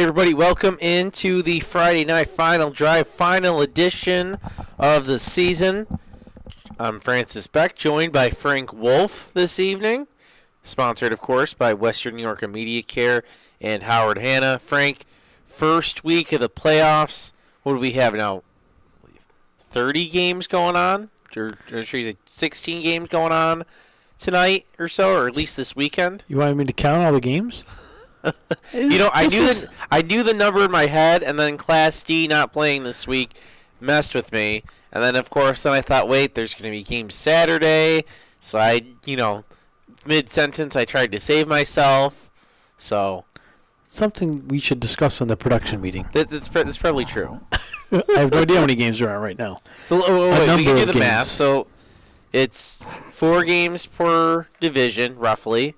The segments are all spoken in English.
everybody, welcome into the Friday Night Final Drive final edition of the season. I'm Francis Beck, joined by Frank Wolf this evening, sponsored, of course, by Western New York Immediate Care and Howard Hanna. Frank, first week of the playoffs. What do we have now? 30 games going on? Or 16 games going on tonight or so, or at least this weekend? You wanted me to count all the games? I knew the number in my head, and then Class D not playing this week messed with me. And then, of course, I thought, wait, there's going to be games Saturday. So I, mid-sentence, I tried to save myself. So something we should discuss in the production meeting. That's probably true. I have no idea how many games there are right now. So wait, we can do the math. So it's 4 games per division, roughly.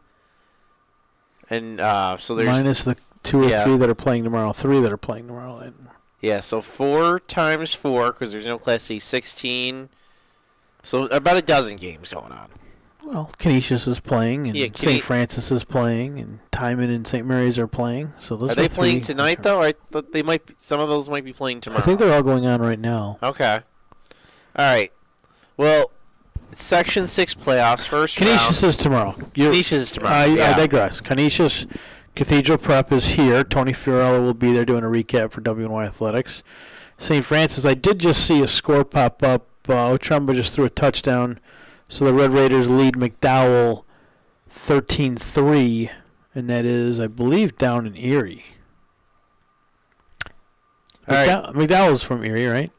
And so there's minus the 2 or 3 that are playing tomorrow, 3 that are playing tomorrow. Yeah, so 4 times 4, because there's no Class C, 16. So about a dozen games going on. Well, Canisius is playing, and St. Francis is playing, and Timon and St. Mary's are playing. So those are they playing tonight, though? I thought they might. Some of those might be playing tomorrow. I think they're all going on right now. Okay. All right. Well, Section 6 playoffs, first round. Canisius is tomorrow. Canisius is tomorrow. I digress. Canisius Cathedral Prep is here. Tony Fiorello will be there doing a recap for WNY Athletics. St. Francis, I did just see a score pop up. Otremba just threw a touchdown. So the Red Raiders lead McDowell 13-3, and that is, I believe, down in Erie. McDowell's from Erie, right?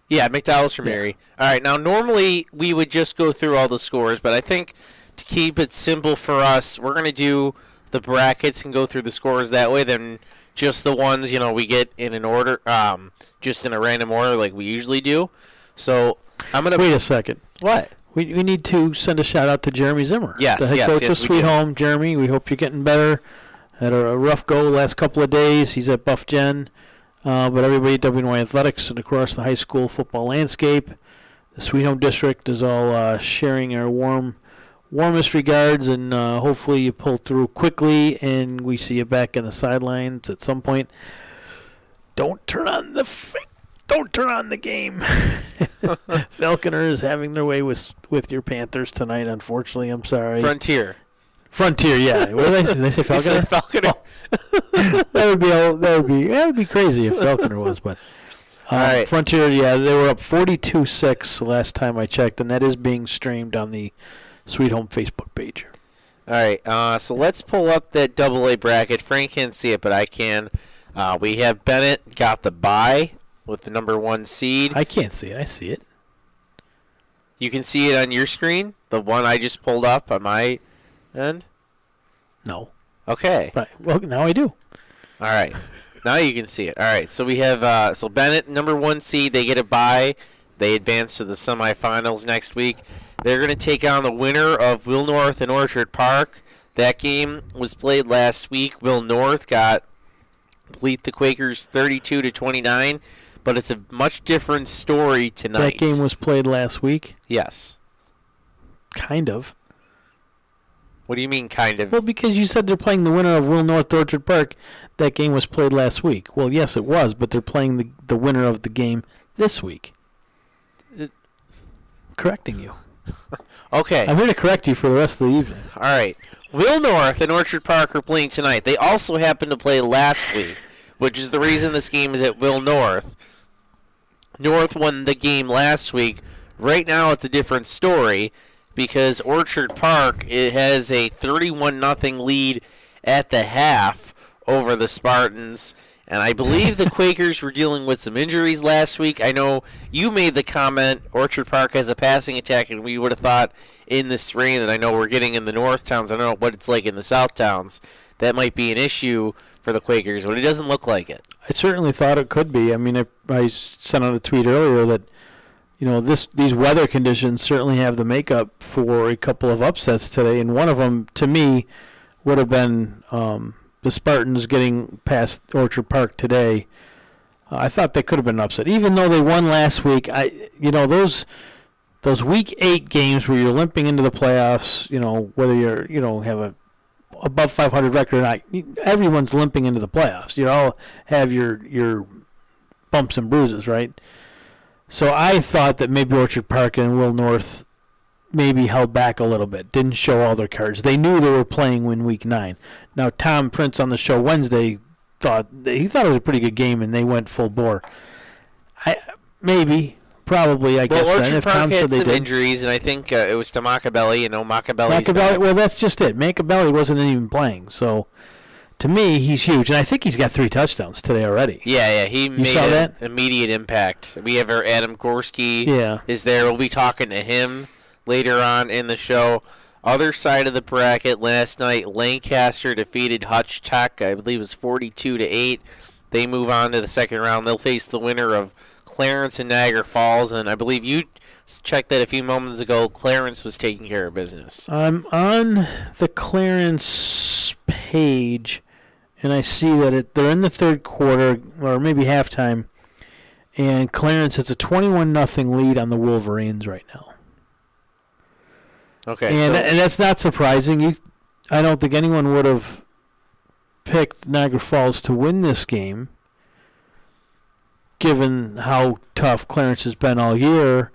Yeah, McDowell's from Erie. All right, now normally we would just go through all the scores, but I think to keep it simple for us, we're going to do the brackets and go through the scores that way than just the ones, we get in an order, just in a random order like we usually do. So I'm going to... Wait a second. What? We need to send a shout-out to Jeremy Zimmer. Yes, the head coach of Sweet Home. Jeremy, we hope you're getting better. Had a rough go the last couple of days. He's at Buff Gen. But everybody at WNY Athletics and across the high school football landscape, the Sweet Home District is all sharing our warmest regards, and hopefully you pull through quickly and we see you back in the sidelines at some point. Don't turn on the game. Falconer is having their way with your Panthers tonight, unfortunately. I'm sorry. Frontier, yeah. What did I say? Did I say Falconer? You said Falconer. that would be crazy if Falconer was, but all right. Frontier, they were up 42-6 last time I checked, and that is being streamed on the Sweet Home Facebook page. All right, so let's pull up that AA bracket. Frank can't see it, but I can. We have Bennett got the bye with the number 1 seed. I can't see it. I see it. You can see it on your screen? The one I just pulled up on my end? No. Okay. Right. Well, now I do. All right. Now you can see it. All right. So we have so Bennett, number 1 seed. They get a bye. They advance to the semifinals next week. They're going to take on the winner of Will North and Orchard Park. That game was played last week. Will North beat the Quakers 32-29, but it's a much different story tonight. That game was played last week? Yes. Kind of. What do you mean, kind of? Well, because you said they're playing the winner of Will North Orchard Park. That game was played last week. Well, yes, it was, but they're playing the winner of the game this week. Correcting you. Okay. I'm here to correct you for the rest of the evening. All right. Will North and Orchard Park are playing tonight. They also happened to play last week, which is the reason this game is at Will North. North won the game last week. Right now it's a different story, because Orchard Park has a 31-0 lead at the half over the Spartans. And I believe the Quakers were dealing with some injuries last week. I know you made the comment, Orchard Park has a passing attack, and we would have thought in this rain that I know we're getting in the North Towns. I don't know what it's like in the South Towns. That might be an issue for the Quakers, but it doesn't look like it. I certainly thought it could be. I mean, I sent out a tweet earlier that these weather conditions certainly have the makeup for a couple of upsets today, and one of them, to me, would have been the Spartans getting past Orchard Park today. I thought they could have been an upset, even though they won last week. Those Week 8 games where you're limping into the playoffs, whether you're have a above 500 record or not, everyone's limping into the playoffs. You all have your bumps and bruises, right? So I thought that maybe Orchard Park and Will North maybe held back a little bit, didn't show all their cards. They knew they were playing in Week 9. Now, Tom Prince on the show Wednesday thought it was a pretty good game, and they went full bore. Probably, I guess. Orchard then, if Park Tom had said some injuries, and I think it was to Macabelli. Macabelli. Well, that's just it. Macabelli wasn't even playing, so to me, he's huge, and I think he's got 3 touchdowns today already. Yeah, he made saw that? Immediate impact. We have our Adam Gorski is there. We'll be talking to him later on in the show. Other side of the bracket last night, Lancaster defeated Hutch Tech. I believe it was 42-8. They move on to the second round. They'll face the winner of Clarence and Niagara Falls, and I believe you checked that a few moments ago. Clarence was taking care of business. I'm on the Clarence page, and I see that they're in the third quarter, or maybe halftime, and Clarence has a 21-0 lead on the Wolverines right now. Okay, and that's not surprising. I don't think anyone would have picked Niagara Falls to win this game, given how tough Clarence has been all year,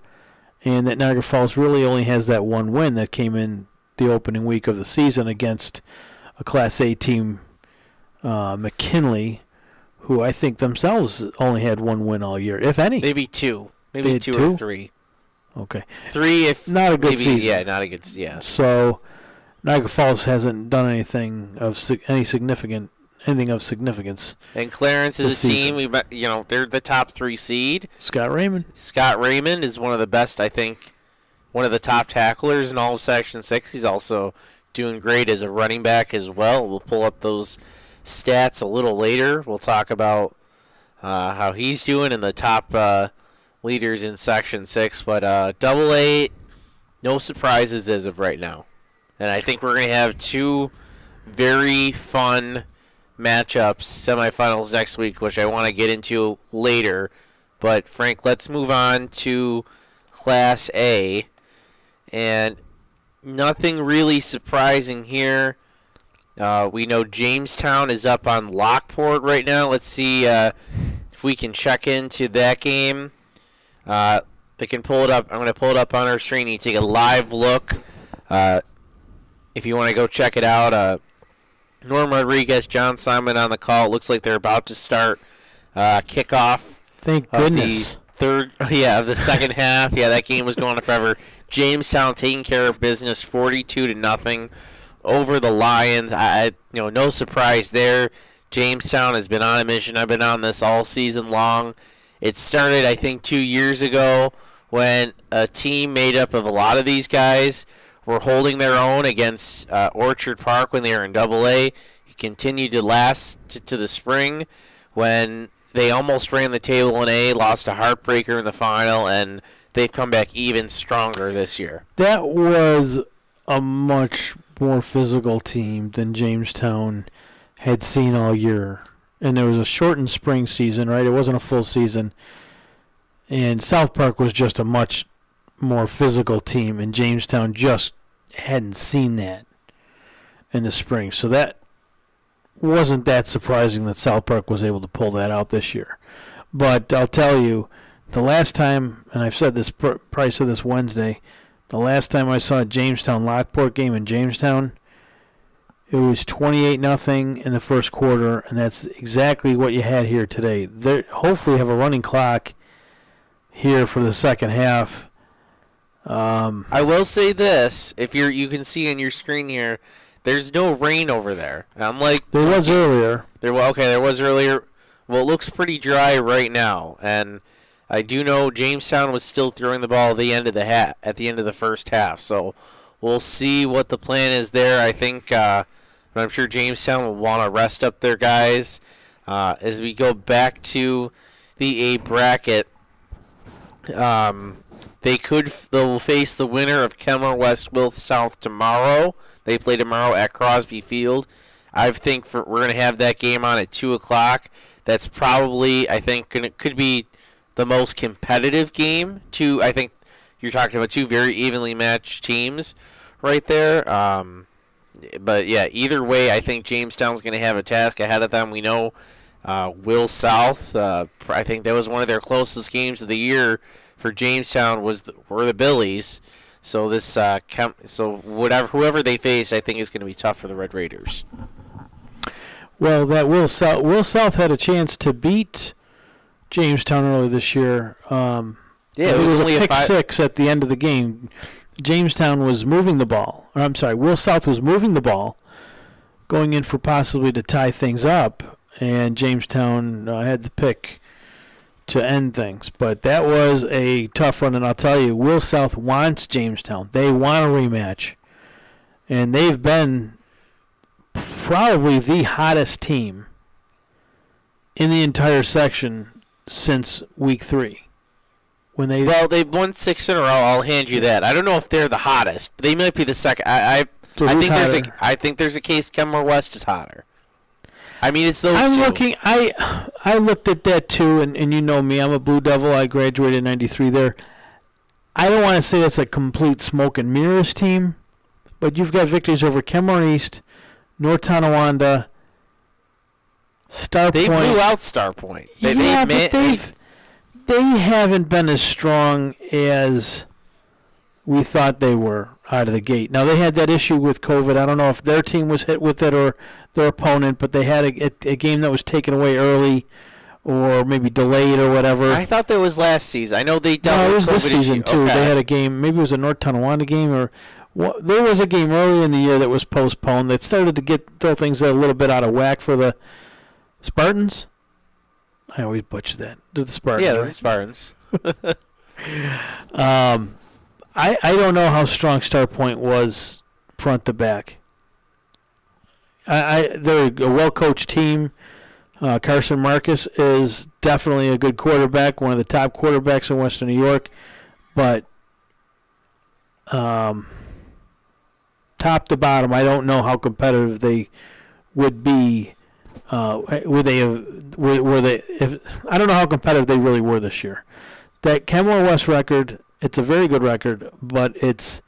and that Niagara Falls really only has that one win that came in the opening week of the season against a Class A team, McKinley, who I think themselves only had one win all year, if any. Maybe two. Maybe two or 3. Okay. 3 if not a good season. Yeah, not a good season. Yeah. So Niagara Falls hasn't done anything of significance. And Clarence is a team. They're the top 3 seed. Scott Raymond is one of the best, I think, one of the top tacklers in all of Section 6. He's also doing great as a running back as well. We'll pull up those stats a little later. We'll talk about how he's doing in the top leaders in Section 6. But Double A, no surprises as of right now. And I think we're going to have 2 very fun matchups, semifinals next week, which I want to get into later. But, Frank, let's move on to Class A. And nothing really surprising here. We know Jamestown is up on Lockport right now. Let's see if we can check into that game. I can pull it up. I'm going to pull it up on our screen. You take a live look. If you want to go check it out, Norm Rodriguez, John Simon on the call. It looks like they're about to start kickoff. Thank goodness. Of the second half. Yeah, that game was going on forever. Jamestown taking care of business, 42-0 over the Lions. No surprise there. Jamestown has been on a mission. I've been on this all season long. It started, I think, 2 years ago when a team made up of a lot of these guys were holding their own against Orchard Park when they were in Double A. It continued to last to the spring when they almost ran the table in A, lost a heartbreaker in the final, and they've come back even stronger this year. That was a much more physical team than Jamestown had seen all year. And there was a shortened spring season, right? It wasn't a full season. And South Park was just a much more physical team, and Jamestown just hadn't seen that in the spring. So that wasn't that surprising that South Park was able to pull that out this year. But I'll tell you, the last time, and I've said this, probably said this Wednesday, the last time I saw a Jamestown-Lockport game in Jamestown, it was 28-0 in the first quarter, and that's exactly what you had here today. They hopefully have a running clock here for the second half. I will say this: if you can see on your screen here, there's no rain over there. I'm like there was earlier. There was earlier. Well, it looks pretty dry right now, and I do know Jamestown was still throwing the ball at the end of the first half. So we'll see what the plan is there. I think, I'm sure Jamestown will want to rest up their guys as we go back to the A bracket. They'll face the winner of Kemmer West Will South tomorrow. They play tomorrow at Crosby Field. I think we're going to have that game on at 2:00. That's probably, I think, could be the most competitive game. I think you're talking about 2 very evenly matched teams right there. But yeah, either way, I think Jamestown's going to have a task ahead of them. We know Will South. I think that was one of their closest games of the year for Jamestown were the Billies. So this whoever they face, I think is going to be tough for the Red Raiders. Well, that Will South had a chance to beat Jamestown earlier this year. It was only a pick 5 six at the end of the game. Jamestown was moving the ball. Or, I'm sorry, Will South was moving the ball, going in for possibly to tie things up, and Jamestown had the pick to end things. But that was a tough run, and I'll tell you, Will South wants Jamestown. They want a rematch, and they've been probably the hottest team in the entire section since week 3. They've won 6 in a row. I'll hand you that. I don't know if they're the hottest. They might be the second. I think there's a case Kenmore West is hotter. I mean, it's those two. I looked at that too, and you know me. I'm a Blue Devil. I graduated in '93 there. I don't want to say that's a complete smoke and mirrors team, but you've got victories over Kenmore East, North Tonawanda, Star Point. They blew out Star Point. They haven't been as strong as we thought they were out of the gate. Now, they had that issue with COVID. I don't know if their team was hit with it or their opponent, but they had a game that was taken away early or maybe delayed or whatever. I thought that was last season. I know they dealt with COVID. No, it was this season, too. Okay. They had a game. Maybe it was a North Tonawanda game. There was a game early in the year that was postponed that started to throw things a little bit out of whack for the Spartans. I always butcher that. They're the Spartans. Yeah, right? the Spartans. I don't know how strong Star Point was front to back. They're a well-coached team. Carson Marcus is definitely a good quarterback, one of the top quarterbacks in Western New York. But top to bottom, I don't know how competitive they would be. I don't know how competitive they really were this year. That Kenmore West record, it's a very good record, but it's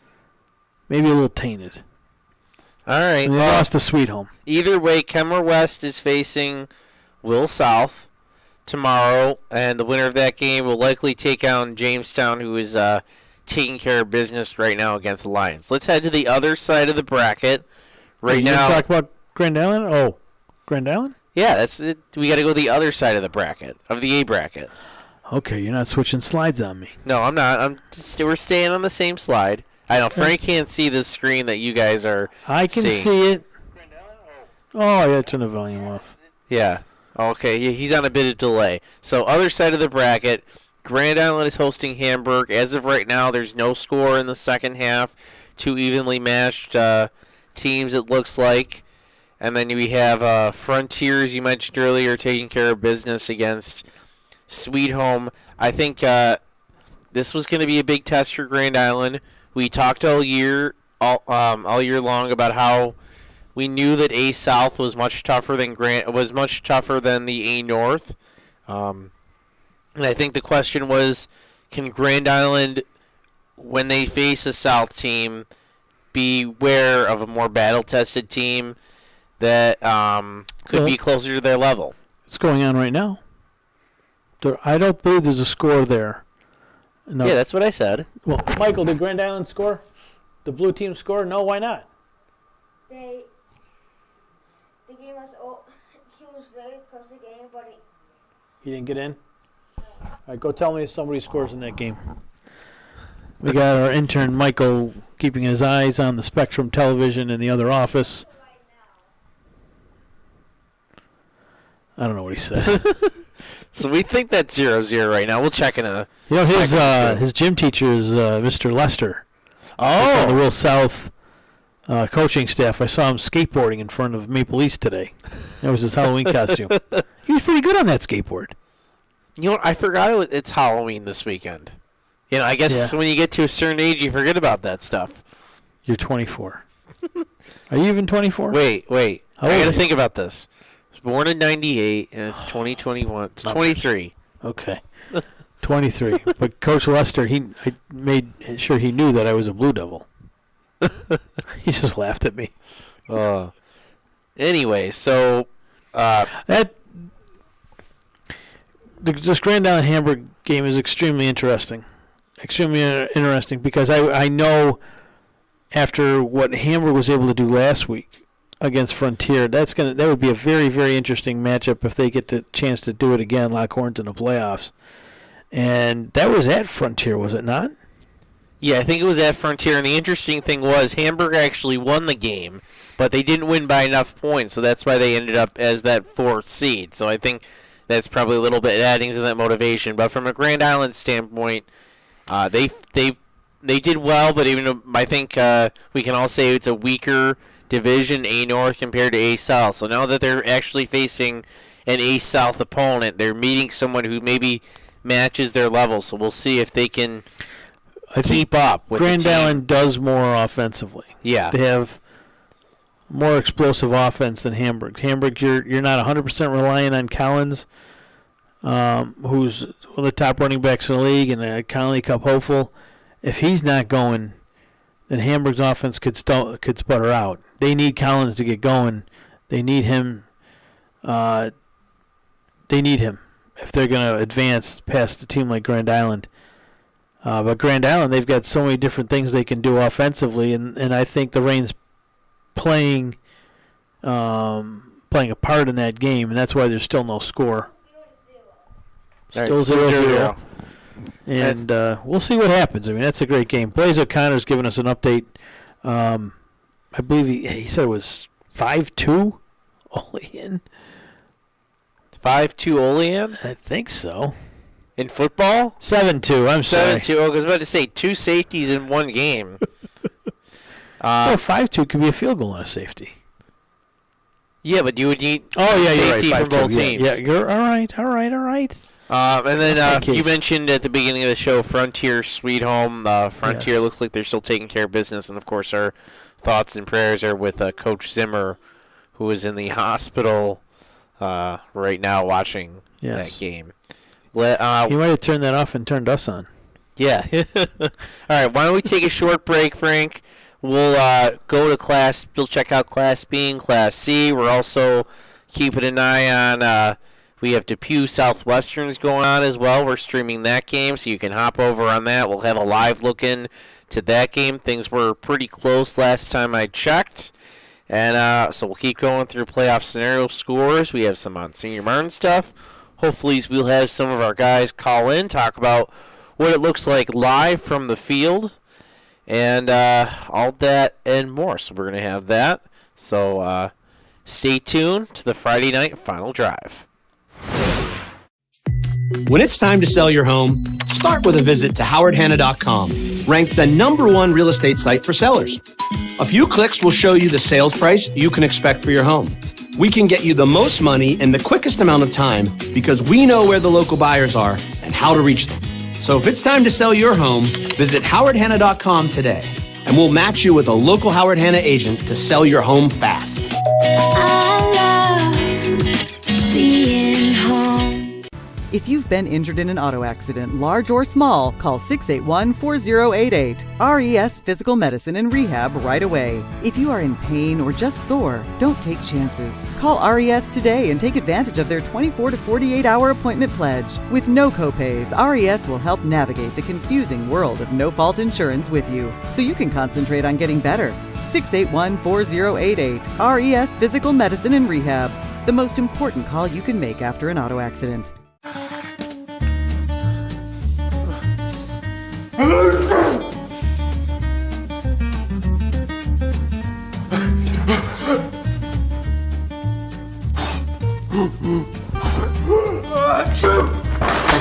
maybe a little tainted. All right. And they lost to Sweet Home. Either way, Kenmore West is facing Will South tomorrow, and the winner of that game will likely take on Jamestown, who is taking care of business right now against the Lions. Let's head to the other side of the bracket. Right now, talk about Grand Island? Oh, Grand Island? Yeah, that's it. We got to go the other side of the bracket, of the A bracket. Okay, you're not switching slides on me. No, I'm not. We're staying on the same slide. I know Frank can't see the screen that you guys are. I can see it. Oh, I got to turn the volume off. Yeah. Okay, he's on a bit of delay. So, other side of the bracket, Grand Island is hosting Hamburg. As of right now, there's no score in the second half. 2 evenly matched teams, it looks like. And then we have Frontiers, you mentioned earlier, taking care of business against Sweet Home. I think this was going to be a big test for Grand Island. We talked all year long about how we knew that A South was much tougher than the A North. And I think the question was, can Grand Island, when they face a South team, beware of a more battle-tested team that could be closer to their level? What's going on right now? I don't believe there's a score there. No. Yeah, that's what I said. Well, Michael, did Grand Island score? The blue team score? No, why not? The game was he was very close to getting, but He didn't get in? All right, go tell me if somebody scores in that game. We got our intern, Michael, keeping his eyes on the Spectrum television in the other office. I don't know what he said. So we think that's 0-0 right now. We'll check in a his gym teacher is Mr. Lester. Oh. On the Will South coaching staff. I saw him skateboarding in front of Maple East today. That was his Halloween costume. He was pretty good on that skateboard. You know, I forgot it's Halloween this weekend. You know, I guess when you get to a certain age, you forget about that stuff. You're 24. Are you even 24? Wait. How I old got are to you? think about this. I was born in 98, and it's 2021. It's 23. Okay. 23. But Coach Lester, I made sure he knew that I was a Blue Devil. He just laughed at me. Anyway, so That this Grand Island Hamburg game is extremely interesting. Extremely interesting because I know after what Hamburg was able to do last week against Frontier, that would be a very, very interesting matchup if they get the chance to do it again, lock horns in the playoffs. And that was at Frontier, was it not? yeah, I think it was at Frontier, and the interesting thing was Hamburg actually won the game, but they didn't win by enough points, so that's why they ended up as that fourth seed. So I think that's probably a little bit adding to that motivation. But from a Grand Island standpoint, they did well, but even though I think we can all say it's a weaker division, A North compared to A South. So now that they're actually facing an A South opponent, they're meeting someone who maybe matches their level. So we'll see if they can keep up with Grand the team. Island does more offensively. Yeah. They have more explosive offense than Hamburg. Hamburg, you're not 100% relying on Collins, who's one of the top running backs in the league and a Connolly Cup hopeful. If he's not going, then Hamburg's offense could sputter out. They need Collins to get going. They need him. If they're going to advance past a team like Grand Island. But Grand Island, they've got so many different things they can do offensively, and I think the Rain's playing a part in that game, and that's why there's still no score. Still 0-0. And we'll see what happens. I mean, that's a great game. Blaze O'Connor's giving us an update. I believe he said it was 5-2 Olean. 5-2 Olean? I think so. In football? 7-2. I'm sorry. 7-2. I was about to say 2 safeties in one game. Well, 5-2 could be a field goal and a safety. Yeah, but you would need you're safety right. from both 5-2, teams. Yeah, you're all right. And then Okay, you Case. mentioned at the beginning of the show Frontier Sweet Home. Frontier Yes. looks like they're still taking care of business. And, of course, our thoughts and prayers are with Coach Zimmer, who is in the hospital right now watching that game. He might have turned that off and turned us on. Yeah. All right, why don't we take a short break, Frank? We'll go to Class. We'll check out Class B and Class C. We're also keeping an eye on. We have Depew Southwesterns going on as well. We're streaming that game, so you can hop over on that. We'll have a live look in to that game. Things were pretty close last time I checked. And so we'll keep going through playoff scenario scores. We have some on Senior Martin stuff. Hopefully we'll have some of our guys call in, talk about what it looks like live from the field, and all that and more. So we're going to have that. So stay tuned to the Friday Night Final Drive. When it's time to sell your home, start with a visit to howardhanna.com, ranked the #1 real estate site for sellers. A few clicks will show you the sales price you can expect for your home. We can get you the most money in the quickest amount of time because we know where the local buyers are and how to reach them. So if it's time to sell your home, visit howardhanna.com today, and we'll match you with a local Howard Hanna agent to sell your home fast. I love being home. If you've been injured in an auto accident, large or small, call 681-4088. RES Physical Medicine and Rehab right away. If you are in pain or just sore, don't take chances. Call RES today and take advantage of their 24 to 48-hour appointment pledge. With no copays, RES will help navigate the confusing world of no-fault insurance with you, so you can concentrate on getting better. 681-4088. RES Physical Medicine and Rehab. The most important call you can make after an auto accident.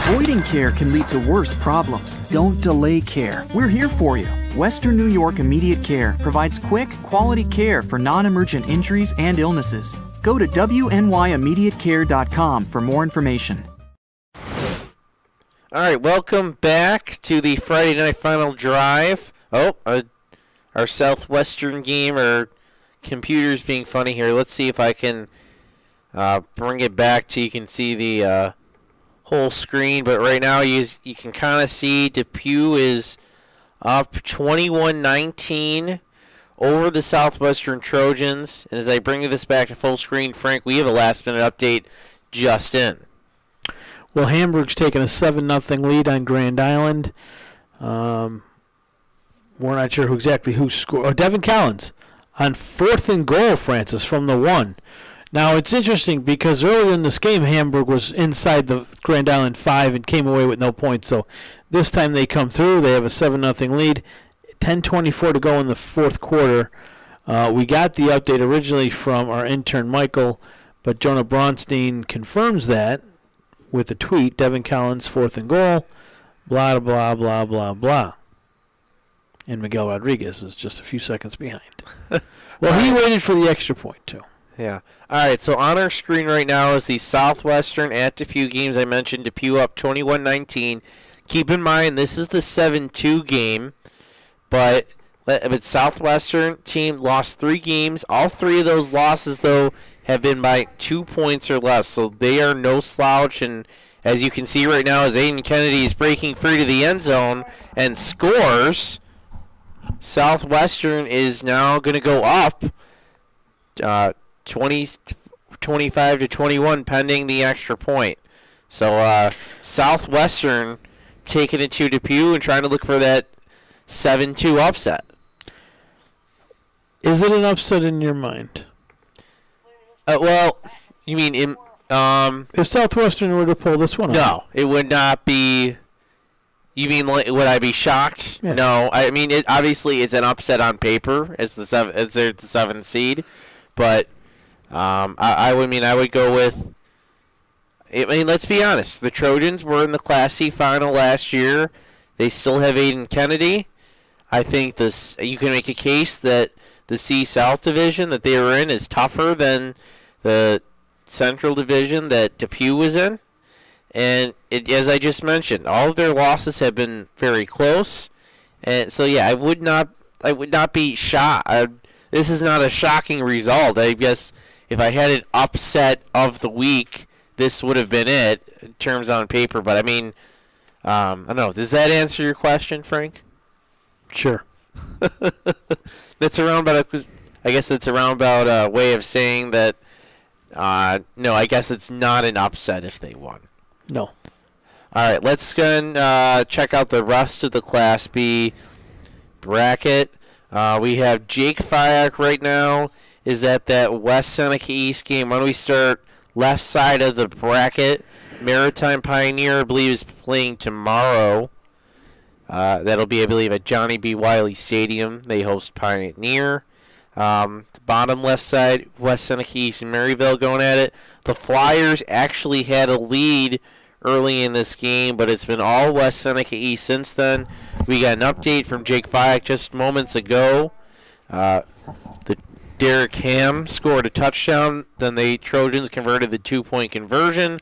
Avoiding care can lead to worse problems. Don't delay care. We're here for you. Western New York Immediate Care provides quick, quality care for non-emergent injuries and illnesses. Go to wnyImmediatecare.com for more information. All right, welcome back to the Friday Night Final Drive. Oh, our Southwestern game, our computer's being funny here. Let's see if I can bring it back to you can see the whole screen. But right now you can kind of see Depew is up 21-19 over the Southwestern Trojans. And as I bring this back to full screen, Frank, we have a last-minute update just in. Well, Hamburg's taking a 7-0 lead on Grand Island. We're not sure who scored. Oh, Devin Collins on 4th and goal, Francis, from the 1. Now, it's interesting because earlier in this game, Hamburg was inside the Grand Island 5 and came away with no points. So this time they come through. They have a 7-0 lead. 10:24 to go in the 4th quarter. We got the update originally from our intern, Michael, but Jonah Bronstein confirms that with a tweet, Devin Collins, 4th and goal, blah, blah, blah, blah, blah. And Miguel Rodriguez is just a few seconds behind. Well, he waited for the extra point, too. Yeah. All right, so on our screen right now is the Southwestern at Depew games. I mentioned Depew up 21-19. Keep in mind, this is the 7-2 game, but Southwestern team lost 3 games. All 3 of those losses, though, have been by 2 points or less, so they are no slouch. And as you can see right now, as Aiden Kennedy is breaking free to the end zone and scores, Southwestern is now going to go up 25-21 pending the extra point. So Southwestern taking it to Depew and trying to look for that 7-2 upset. Is it an upset in your mind? Well, you mean if Southwestern were to pull this one off? No, it would not be. You mean, would I be shocked? Yeah. No, I mean, obviously it's an upset on paper as the 7th seed, but I would go with. I mean, let's be honest. The Trojans were in the Class C final last year. They still have Aiden Kennedy. I think you can make a case that the C South division that they were in is tougher than the Central division that Depew was in. And as I just mentioned, all of their losses have been very close. And so, yeah, I would not be shocked. This is not a shocking result. I guess if I had an upset of the week, this would have been it in terms on paper. But I mean, I don't know. Does that answer your question, Frank? Sure. That's a roundabout. I guess that's a roundabout way of saying that. No, I guess it's not an upset if they won. No. All right, let's go and check out the rest of the Class B bracket. We have Jake Fyack right now is at that West Seneca East game. Why don't we start left side of the bracket? Maritime Pioneer, I believe, is playing tomorrow. That'll be, I believe, at Johnny B. Wiley Stadium. They host Pioneer. The bottom left side, West Seneca East and Maryville going at it. The Flyers actually had a lead early in this game, but it's been all West Seneca East since then. We got an update from Jake Fyack just moments ago. The Derek Ham scored a touchdown. Then the Trojans converted the 2-point conversion.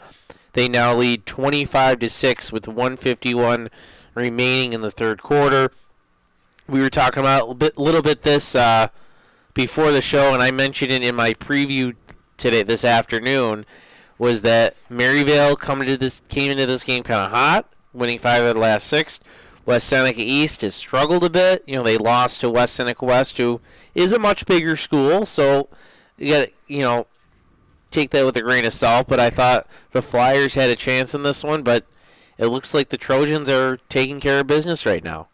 They now lead 25-6 with 1:51 remaining in the third quarter. We were talking about a little bit this before the show, and I mentioned it in my preview this afternoon, was that Maryville came into this game kind of hot, winning 5 of the last 6. West Seneca East has struggled a bit. You know, they lost to West Seneca West, who is a much bigger school, so you got to, take that with a grain of salt. But I thought the Flyers had a chance in this one, but it looks like the Trojans are taking care of business right now.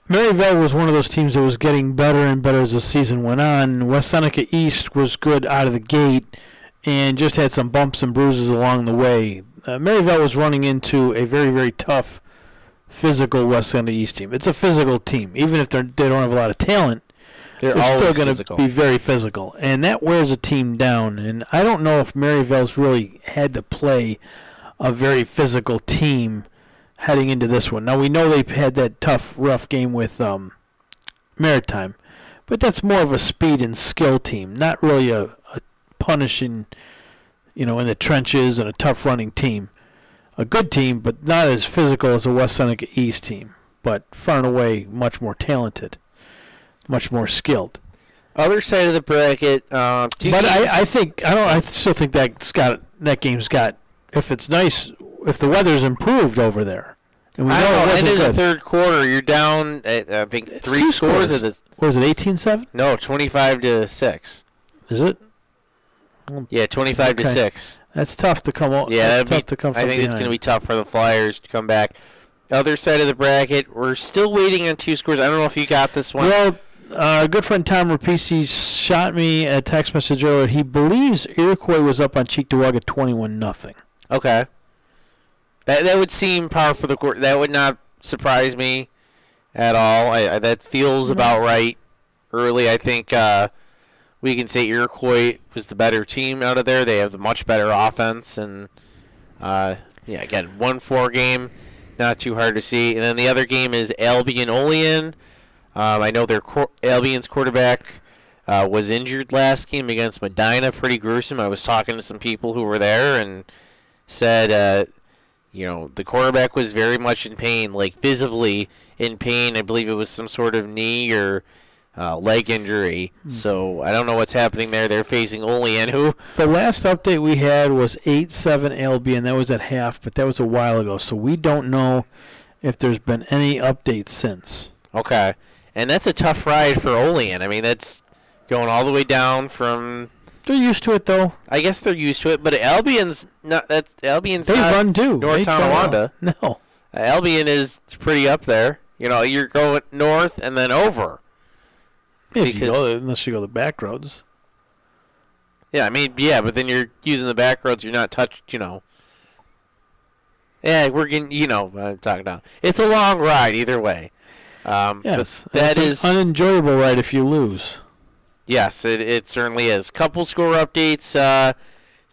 Maryville was one of those teams that was getting better and better as the season went on. West Seneca East was good out of the gate and just had some bumps and bruises along the way. Maryville was running into a very, very tough, physical West Seneca East team. It's a physical team. Even if they don't have a lot of talent, they're still going to be very physical. And that wears a team down. And I don't know if Maryville's really had to play a very physical team heading into this one. Now, we know they've had that tough, rough game with Maritime, but that's more of a speed and skill team, not really a punishing, in the trenches and a tough running team. A good team, but not as physical as a West Seneca East team, but far and away much more talented, much more skilled. Other side of the bracket, but I still think that game's got. If it's nice, if the weather's improved over there, And we I know don't it know. wasn't End of the good. third quarter, you're down. I think It's 3 two scores scores. of this. What was it, 18-7? No, 25-6. Is it? Yeah, 25 to Okay. 6. That's tough to come out. Yeah, that's that'd tough be, to come I from think it's going to behind. be tough for the Flyers to come back. Other side of the bracket, we're still waiting on 2 scores. I don't know if you got this one. Well, our good friend Tom Rapisi shot me a text message earlier. He believes Iroquois was up on Cheektowaga 21-0. Okay. That would seem par for the course. That would not surprise me at all. That feels about right. Early, I think we can say Iroquois was the better team out of there. They have the much better offense, and again, 1-4 game, not too hard to see. And then the other game is Albion-Olean. I know Albion's quarterback was injured last game against Medina, pretty gruesome. I was talking to some people who were there and said, the quarterback was very much in pain, like visibly in pain. I believe it was some sort of knee or leg injury. So I don't know what's happening there. They're facing Olean, who... The last update we had was 8-7 Albion. That was at half, but that was a while ago. So we don't know if there's been any updates since. Okay. And that's a tough ride for Olean. I mean, that's going all the way down from... They're used to it, though. I guess they're used to it, but Albion's not... Albion's They not run, too. North They try Tonawanda. well. No. Albion is pretty up there. You're going north and then over. Unless you go the back roads. Yeah, but then you're using the back roads. You're not touched, Yeah, we're getting, what I'm talking about. It's a long ride either way. Yes. But that it's an unenjoyable ride if you lose. Yes, it certainly is. Couple score updates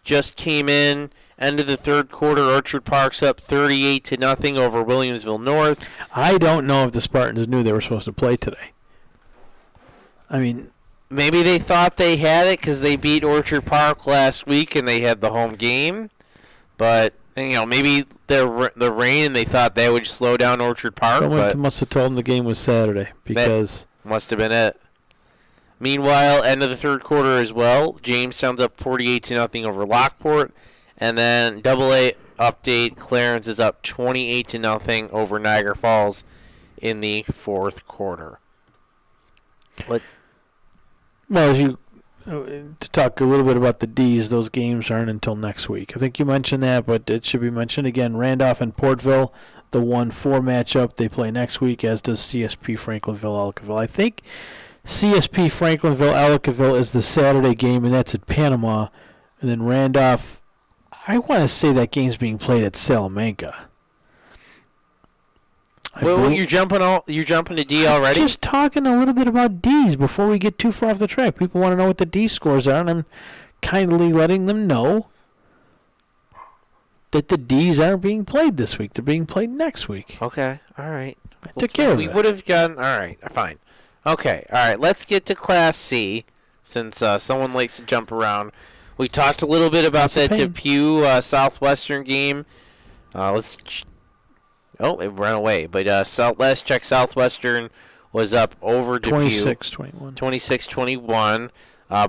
just came in. End of the third quarter, Orchard Park's up 38-0 over Williamsville North. I don't know if the Spartans knew they were supposed to play today. I mean, maybe they thought they had it because they beat Orchard Park last week and they had the home game. But maybe the rain and they thought that would slow down Orchard Park. Someone must have told them the game was Saturday because that must have been it. Meanwhile, end of the third quarter as well. Jamestown's up 48-0 over Lockport, and then AA update. Clarence is up 28-0 over Niagara Falls in the fourth quarter. Well, as you to talk a little bit about the D's, those games aren't until next week. I think you mentioned that, but it should be mentioned again. Randolph and Portville, the 1-4 matchup, they play next week, as does CSP Franklinville-Ellicottville. I think CSP Franklinville-Ellicottville is the Saturday game, and that's at Panama. And then Randolph, I want to say that game's being played at Salamanca. Well, you're jumping to D already? Just talking a little bit about D's before we get too far off the track. People want to know what the D scores are, and I'm kindly letting them know that the D's aren't being played this week. They're being played next week. Okay, all right. I took care of it. We would have gotten... All right, fine. Okay, all right. Let's get to Class C, since someone likes to jump around. We talked a little bit about that Depew Southwestern game. It ran away. But let's check Southwestern was up over Depew. 26-21. 26-21.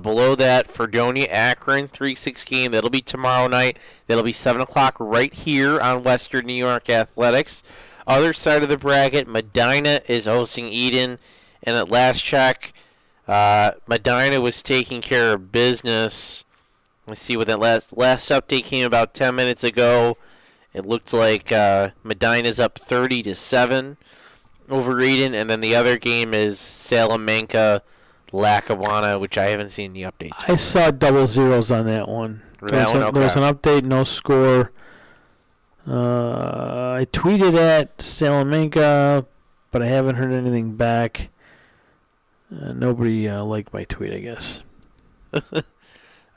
Below that, Fredonia Akron 3-6 game. That'll be tomorrow night. That'll be 7 o'clock right here on Western New York Athletics. Other side of the bracket, Medina is hosting Eden. And at last check, Medina was taking care of business. Let's see what that last update came about 10 minutes ago. It looked like Medina's up 30-7 over Eden, and then the other game is Salamanca-Lackawanna, which I haven't seen the updates for. I saw double zeros on that one. There was an update, no score. I tweeted at Salamanca, but I haven't heard anything back. Nobody liked my tweet, I guess. It's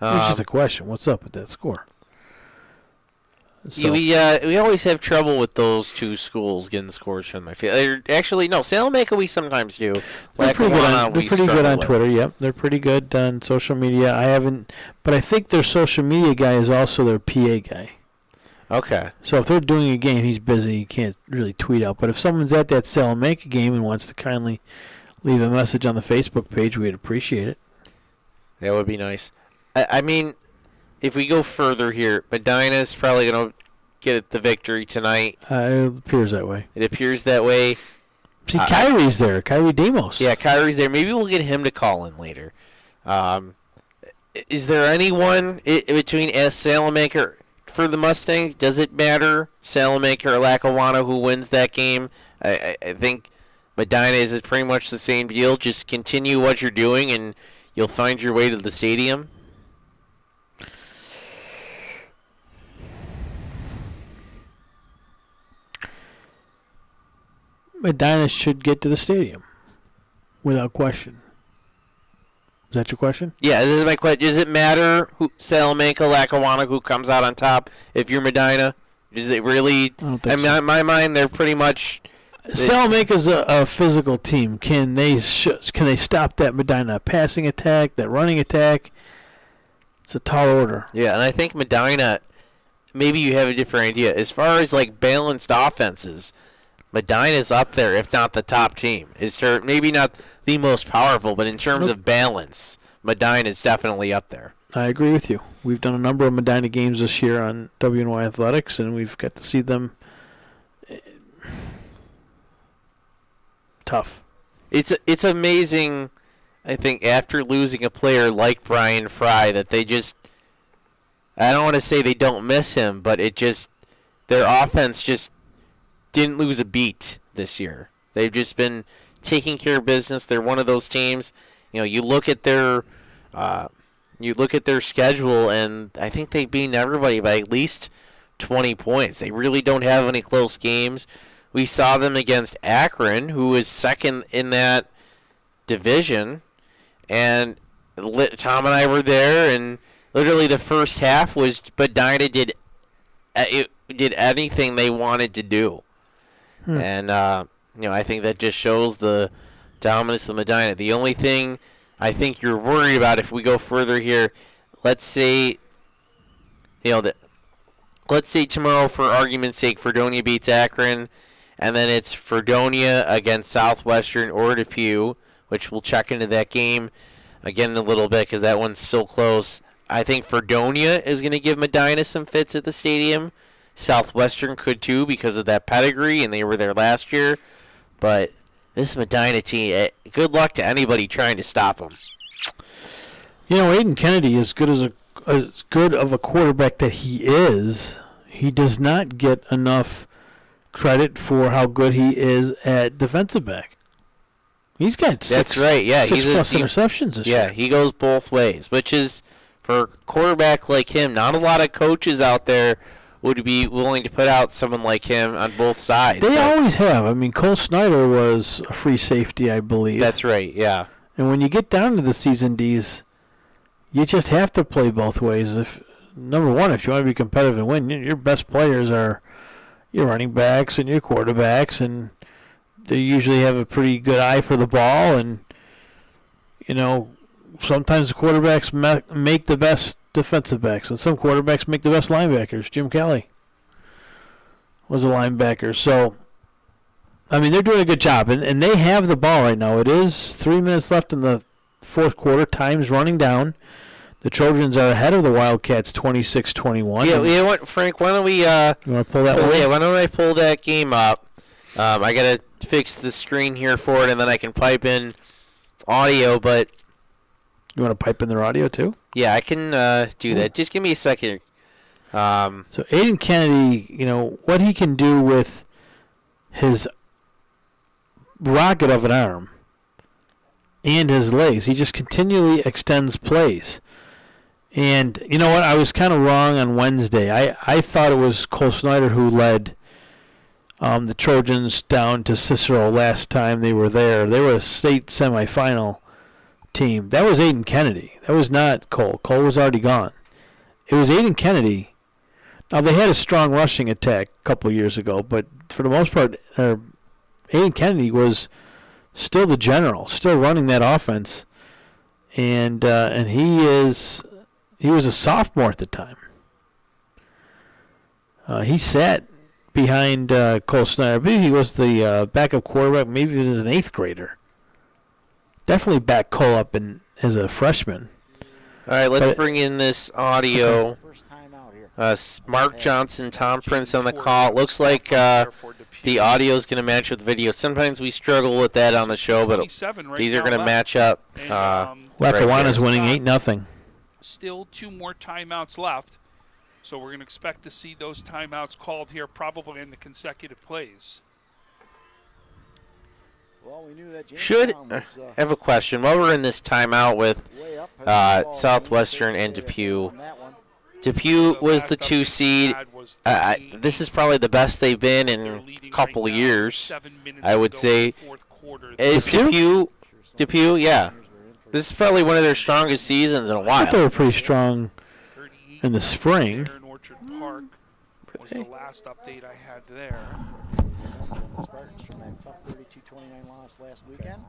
just a question. What's up with that score? So. We always have trouble with those two schools getting scores from my field. Actually, no, Salamanca we sometimes do. They're pretty good on Twitter. Yep, they're pretty good on social media. I haven't, but I think their social media guy is also their PA guy. Okay. So if they're doing a game, he's busy. He can't really tweet out. But if someone's at that Salamanca game and wants to kindly leave a message on the Facebook page, we'd appreciate it. That would be nice. I mean, if we go further here, Medina's probably going to get the victory tonight. It appears that way. It appears that way. See, Kyrie's there. Kyrie Demos. Yeah, Kyrie's there. Maybe we'll get him to call in later. Is there anyone between Salamaker for the Mustangs? Does it matter, Salamaker or Lackawanna, who wins that game? I think Medina is pretty much the same deal. Just continue what you're doing, and you'll find your way to the stadium. Medina should get to the stadium, without question. Is that your question? Yeah, this is my question. Does it matter who Salamanca, Lackawanna, who comes out on top if you're Medina? Does it really? I don't think I mean, in my mind, they're pretty much. Salamanca's a physical team. Can they stop that Medina passing attack, that running attack? It's a tall order. Yeah, and I think Medina, maybe you have a different idea. As far as like balanced offenses, Medina's up there, if not the top team. Maybe not the most powerful, but in terms of balance, Medina's definitely up there. I agree with you. We've done a number of Medina games this year on WNY Athletics, and we've got to see them. Tough. It's amazing, I think, after losing a player like Brian Fry, that they just, I don't want to say they don't miss him, but their offense just didn't lose a beat this year. They've just been taking care of business. They're one of those teams. You look at their schedule, and I think they've beaten everybody by at least 20 points. They really don't have any close games. We saw them against Akron, who was second in that division, and Tom and I were there, and literally the first half was Medina did anything they wanted to do. And, I think that just shows the dominance of Medina. The only thing I think you're worried about if we go further here, let's say tomorrow, for argument's sake, Fredonia beats Akron, and then it's Fredonia against Southwestern or Depew, which we'll check into that game again in a little bit because that one's still close. I think Fredonia is going to give Medina some fits at the stadium. Southwestern could too because of that pedigree, and they were there last year. But this Medina team, good luck to anybody trying to stop them. Aiden Kennedy, as good of a quarterback that he is, he does not get enough credit for how good he is at defensive back. He's got six plus interceptions this year. Yeah, he goes both ways, which is, for a quarterback like him, not a lot of coaches out there would be willing to put out someone like him on both sides. They always have. I mean, Cole Snyder was a free safety, I believe. That's right, yeah. And when you get down to the season Ds, you just have to play both ways. Number one, if you want to be competitive and win, your best players are your running backs and your quarterbacks, and they usually have a pretty good eye for the ball. And, sometimes the quarterbacks make the best defensive backs, and some quarterbacks make the best linebackers. Jim Kelly was a linebacker. So, I mean, they're doing a good job, and they have the ball right now. It is 3 minutes left in the fourth quarter. Time's running down. The Trojans are ahead of the Wildcats 26-21. Yeah, you know what, Frank, why don't we... you want to pull that one? Yeah, why don't I pull that game up? I got to fix the screen here for it, and then I can pipe in audio, but... You want to pipe in their audio, too? Yeah, I can do that. Just give me a second. So Aiden Kennedy, what he can do with his rocket of an arm and his legs, he just continually extends plays. And you know what? I was kind of wrong on Wednesday. I thought it was Cole Snyder who led the Trojans down to Cicero last time they were there. They were a state semifinal team. That was Aiden Kennedy. That was not Cole. Cole was already gone. It was Aiden Kennedy. Now, they had a strong rushing attack a couple of years ago, but for the most part, Aiden Kennedy was still the general, still running that offense. And he was a sophomore at the time. He sat behind Cole Snyder. I believe he was the backup quarterback. Maybe he was an 8th grader. Definitely backed Cole up as a freshman. All right, let's bring in this audio. First time out here. Mark Johnson, Tom Prince on the call. It looks like the audio is going to match with the video. Sometimes we struggle with that on the show, but these are going to match up. Lackawanna's winning 8-0. Still 2 more timeouts left, so we're going to expect to see those timeouts called here probably in the consecutive plays. Well, we knew that I have a question. While we're in this timeout with Southwestern and Depew, Depew was the 2 seed. This is probably the best they've been in a couple years, I would say. Is Depew? Yeah. This is probably one of their strongest seasons in a I while. thought they were pretty strong in the spring. Orchard Park was the last update I had there. The Spartans from that tough 32-29 loss last weekend.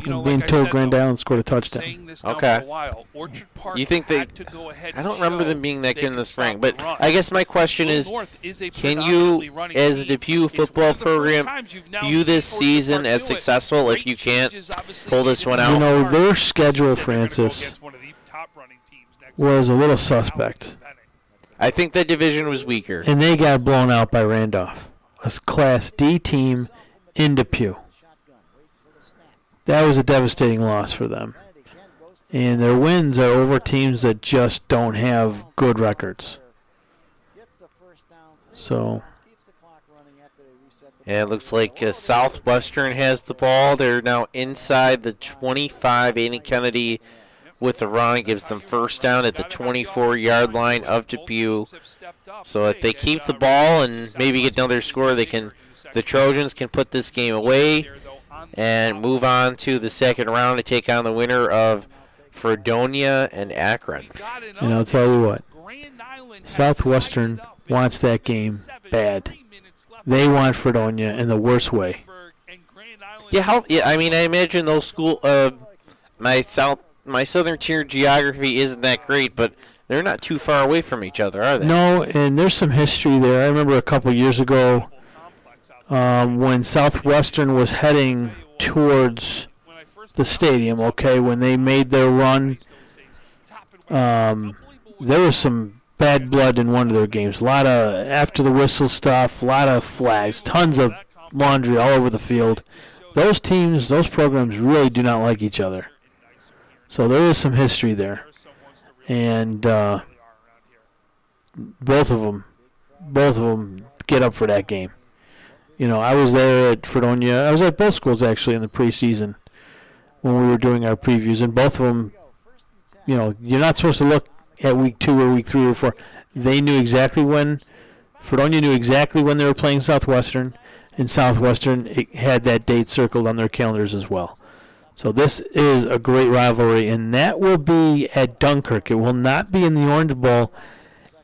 You know, Being like I told said, Grand though, Island scored a I've been touchdown. saying this now Okay. for a while. Orchard Park You think they? had to go ahead I don't and remember show them being that they good in the could spring. stop But the run. I guess my question Little is, North is a can predominantly you, running as the team. Depew It's one football of the first program, times you've now view this seen Orchard season Park as do it. successful if Great you can't changes, obviously, pull this one in out? You know, their Park. schedule, They're gonna go Francis, against one of the top running teams next was a week. little suspect. I think the division was weaker. And they got blown out by Randolph, a Class D team in Depew. That was a devastating loss for them. And their wins are over teams that just don't have good records. So, Yeah, it looks like Southwestern has the ball. They're now inside the 25. Andy Kennedy with the run gives them first down at the 24-yard line of Depew. So if they keep the ball and maybe get another score, the Trojans can put this game away and move on to the second round to take on the winner of Fredonia and Akron. and I'll tell you what, Southwestern wants that game bad. They want Fredonia in the worst way. Yeah, I mean, I imagine those my southern tier geography isn't that great, but they're not too far away from each other, are they? No, and there's some history there. I remember a couple years ago when Southwestern was heading towards the stadium, okay, when they made their run, there was some bad blood in one of their games. A lot of after the whistle stuff, a lot of flags, tons of laundry all over the field. Those teams, those programs really do not like each other. So there is some history there. And both of them get up for that game. You know, I was there at Fredonia. I was at both schools, actually, in the preseason when we were doing our previews. And both of them, you know, you're not supposed to look at week 2 or week 3 or 4. They knew exactly when. Fredonia knew exactly when they were playing Southwestern. And Southwestern had that date circled on their calendars as well. So this is a great rivalry, and that will be at Dunkirk. It will not be in the Orange Bowl.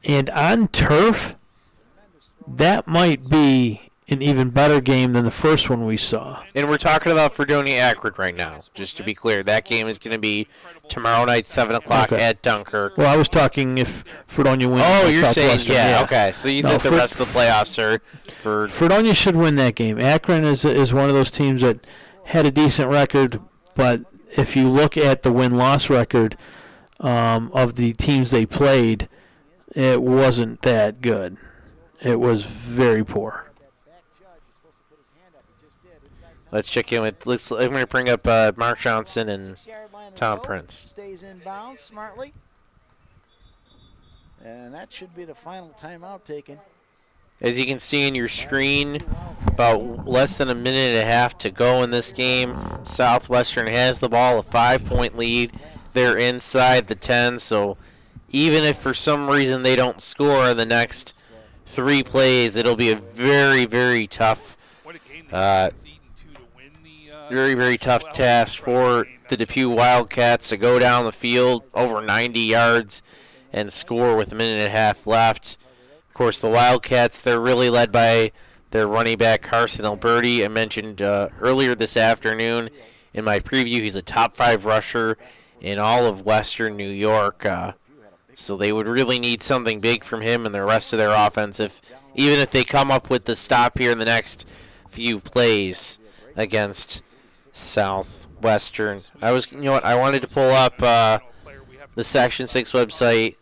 And on turf, that might be an even better game than the first one we saw. And we're talking about Fredonia Akron right now, just to be clear. That game is going to be tomorrow night, 7 o'clock at Dunkirk. Well, I was talking if Fredonia wins. Oh, you're saying, Southwestern, yeah, okay. So you think the rest of the playoffs are for... Fredonia should win that game. Akron is one of those teams that had a decent record, but if you look at the win-loss record of the teams they played, it wasn't that good. It was very poor. Let's check in with. I'm going to bring up Mark Johnson and Tom Prince. Stays inbounds smartly. And that should be the final timeout taken. As you can see in your screen, about less than a minute and a half to go in this game. Southwestern has the ball, a 5-point lead. They're inside the 10, so even if for some reason they don't score in the next 3 plays, it'll be a very, very tough very tough task for the Depew Wildcats to go down the field over 90 yards and score with a minute and a half left. Of course, the Wildcats, they're really led by their running back, Carson Alberti. I mentioned earlier this afternoon in my preview, he's a top 5 rusher in all of Western New York. So they would really need something big from him and the rest of their offense, even if they come up with the stop here in the next few plays against Southwestern. I wanted to pull up the Section 6 website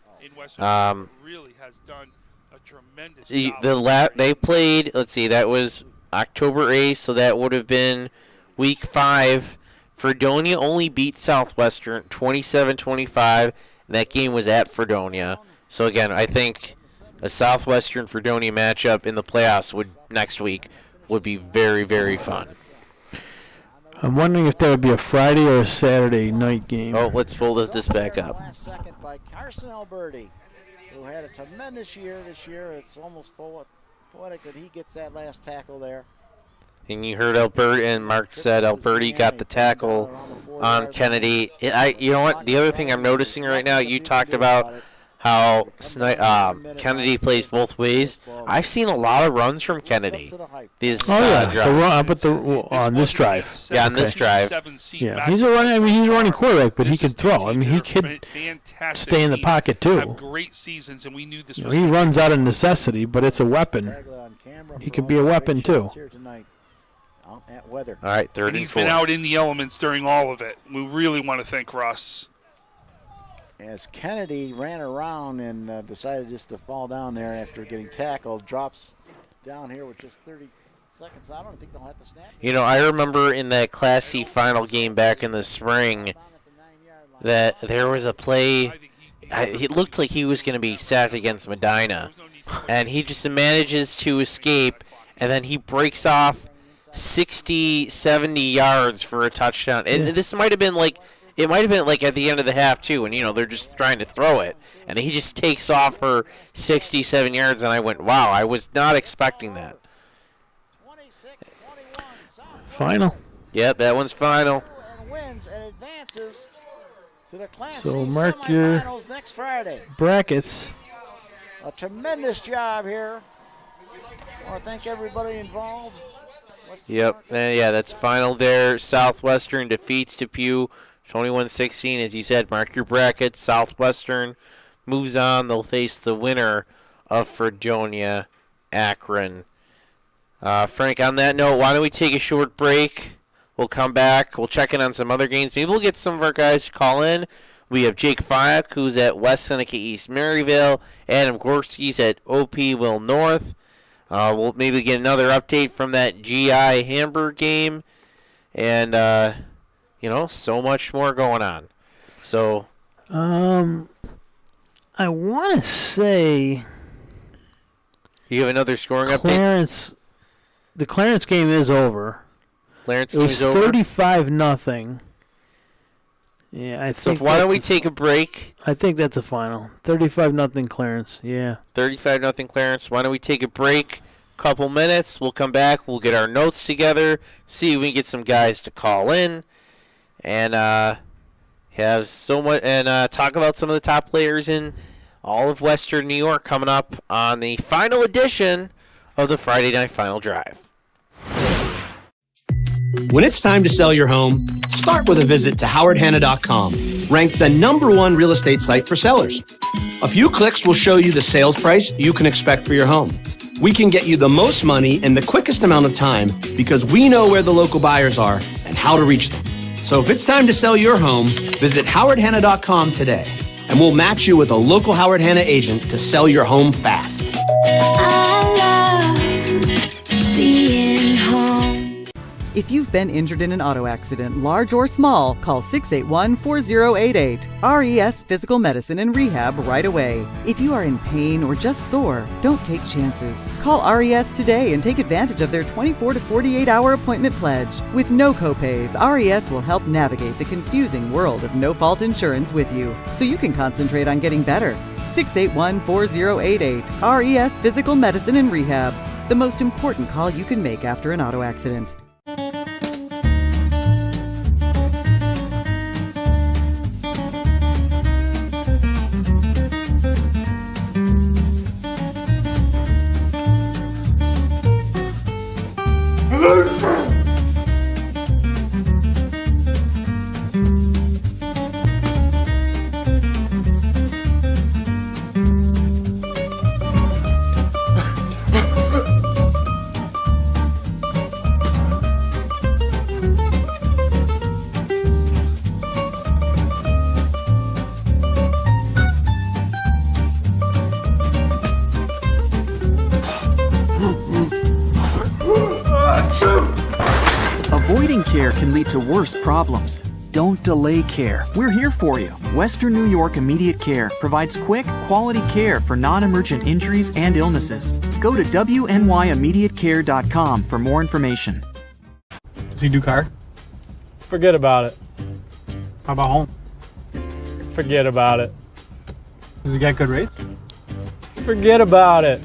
Southwestern really has done a tremendous job. They played. Let's see, that was October 8th, so that would have been week 5. Fredonia only beat Southwestern 27-25, and that game was at Fredonia. So again, I think a Southwestern Fredonia matchup in the playoffs next week would be very, very fun. I'm wondering if that would be a Friday or a Saturday night game. Oh, let's pull this back up. Last second by Carson Alberti, who had a tremendous year this year. It's almost poetic that he gets that last tackle there. And you heard Alberti, and Mark said Alberti got the tackle on Kennedy. You know what? The other thing I'm noticing right now, you talked about how Kennedy plays both ways. I've seen a lot of runs from Kennedy. This drive. On this drive. Yeah, on this drive. Yeah, he's a running quarterback, but he can throw. I mean, he could stay in the pocket too. Have great seasons, and we knew this was. He runs out of necessity, but it's a weapon. He could be a weapon too. All right, 3rd and 4. He's been out in the elements during all of it. We really want to thank Russ. As Kennedy ran around and decided just to fall down there after getting tackled, drops down here with just 30 seconds. I don't think they'll have to snap. You know, I remember in that Class C final game back in the spring that there was a play. It looked like he was going to be sacked against Medina, and he just manages to escape, and then he breaks off 60, 70 yards for a touchdown. And this might have been like at the end of the half too, and they're just trying to throw it, and he just takes off for 67 yards, and I went, wow, I was not expecting that. Final. Yep, that one's final. And wins and advances to the Class So C mark your semifinals next Friday. brackets. A tremendous job here. I want to thank everybody involved. Yep, yeah, that's final there. Southwestern defeats Depew 21-16. As you said, mark your brackets. Southwestern moves on. They'll face the winner of Fredonia, Akron. Frank, on that note, why don't we take a short break? We'll come back. We'll check in on some other games. Maybe we'll get some of our guys to call in. We have Jake Fyack, who's at West Seneca East Maryville. Adam Gorski's at OP Will North. We'll maybe get another update from that GI Hamburg game. And, so much more going on. So, I want to say you have another scoring update? The Clarence game is over. Clarence game is over? 35-0. Yeah, I think. So why don't we take a break? I think that's a final. 35-0 Clarence. Yeah. 35-0 Clarence. Why don't we take a break? Couple minutes. We'll come back. We'll get our notes together. See if we can get some guys to call in, and have so much and talk about some of the top players in all of Western New York coming up on the final edition of the Friday Night Final Drive. When it's time to sell your home, start with a visit to howardhanna.com, ranked the #1 real estate site for sellers. A few clicks will show you the sales price you can expect for your home. We can get you the most money in the quickest amount of time because we know where the local buyers are and how to reach them. So if it's time to sell your home, visit howardhanna.com today, and we'll match you with a local Howard Hanna agent to sell your home fast. I love being home. If you've been injured in an auto accident, large or small, call 681-4088. RES Physical Medicine and Rehab right away. If you are in pain or just sore, don't take chances. Call RES today and take advantage of their 24 to 48-hour appointment pledge. With no copays, RES will help navigate the confusing world of no-fault insurance with you, so you can concentrate on getting better. 681-4088. RES Physical Medicine and Rehab. The most important call you can make after an auto accident. Avoiding care can lead to worse problems. Don't delay care. We're here for you. Western New York Immediate Care provides quick, quality care for non-emergent injuries and illnesses. Go to wnyImmediatecare.com for more information. Does he do car? Forget about it. How about home? Forget about it. Does he get good rates? Forget about it.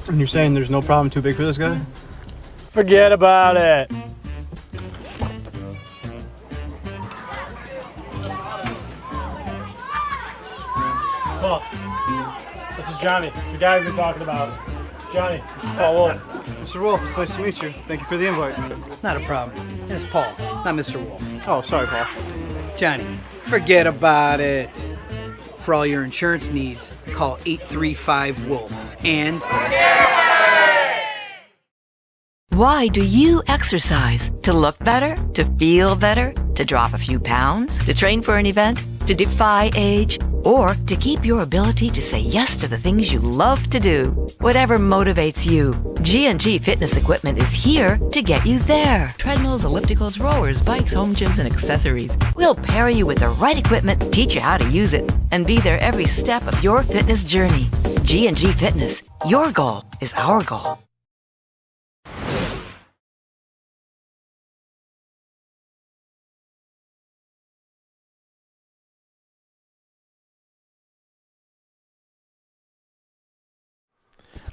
And you're saying there's no problem too big for this guy? Forget about it. Paul, this is Johnny, the guy we've been talking about. Johnny, this is Paul Wolf. Mr. Wolf, it's nice to meet you. Thank you for the invite. Not a problem. It's Paul, not Mr. Wolf. Oh, sorry, Paul. Johnny, forget about it. For all your insurance needs, call 835-WOLF. And... Why do you exercise? To look better? To feel better? To drop a few pounds? To train for an event? To defy age? Or to keep your ability to say yes to the things you love to do? Whatever motivates you, G&G Fitness Equipment is here to get you there. Treadmills, ellipticals, rowers, bikes, home gyms, and accessories. We'll pair you with the right equipment, teach you how to use it, and be there every step of your fitness journey. G&G Fitness. Your goal is our goal.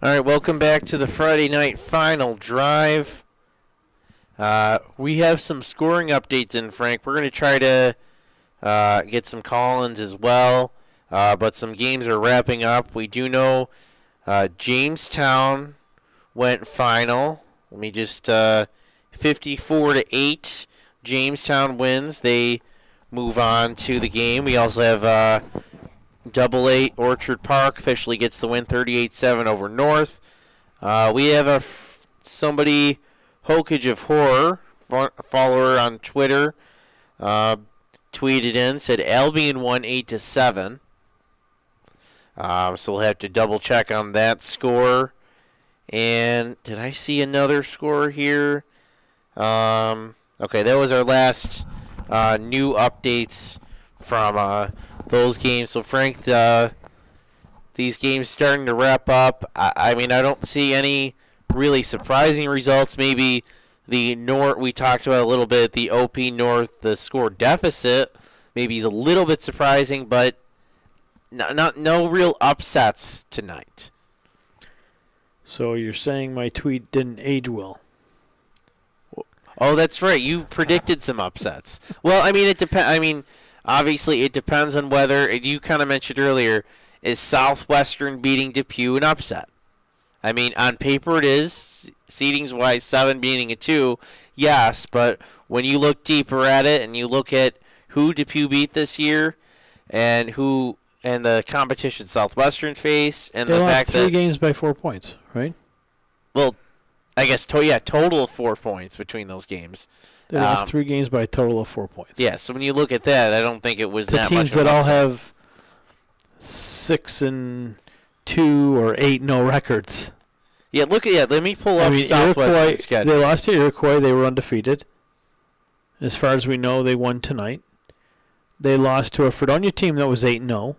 All right, welcome back to the Friday Night Final Drive. We have some scoring updates in, Frank. We're going to try to get some call-ins as well, but some games are wrapping up. We do know Jamestown went final. Let me just 54-8. Jamestown wins. They move on to the game. We also have AA Orchard Park officially gets the win 38-7 over North. We have somebody, Hokage of Horror, follower on Twitter, tweeted in, said Albion won 8-7. So we'll have to double check on that score. And did I see another score here? Okay, that was our last new updates from those games. So Frank, these games starting to wrap up. I mean, I don't see any really surprising results. Maybe the North, we talked about a little bit, the OP North, the score deficit maybe is a little bit surprising, but no real upsets tonight. So you're saying my tweet didn't age well? Oh, that's right. You predicted some upsets. Well, I mean, it depends. I mean, obviously, it depends on whether, you kind of mentioned earlier, is Southwestern beating Depew an upset? I mean, on paper it is, seedings-wise, 7 beating a 2, yes, but when you look deeper at it and you look at who Depew beat this year and the competition Southwestern face, and they the lost fact that 3 games by 4 points, right? Well, I guess total of 4 points between those games. They lost 3 games by a total of 4 points. Yeah, so when you look at that, I don't think it was the that teams much of that an all upset. have 6-2 or 8-0 records. Yeah, let me pull up Southwestern schedule. They lost to Iroquois. They were undefeated. As far as we know, they won tonight. They lost to a Fredonia team that was 8-0,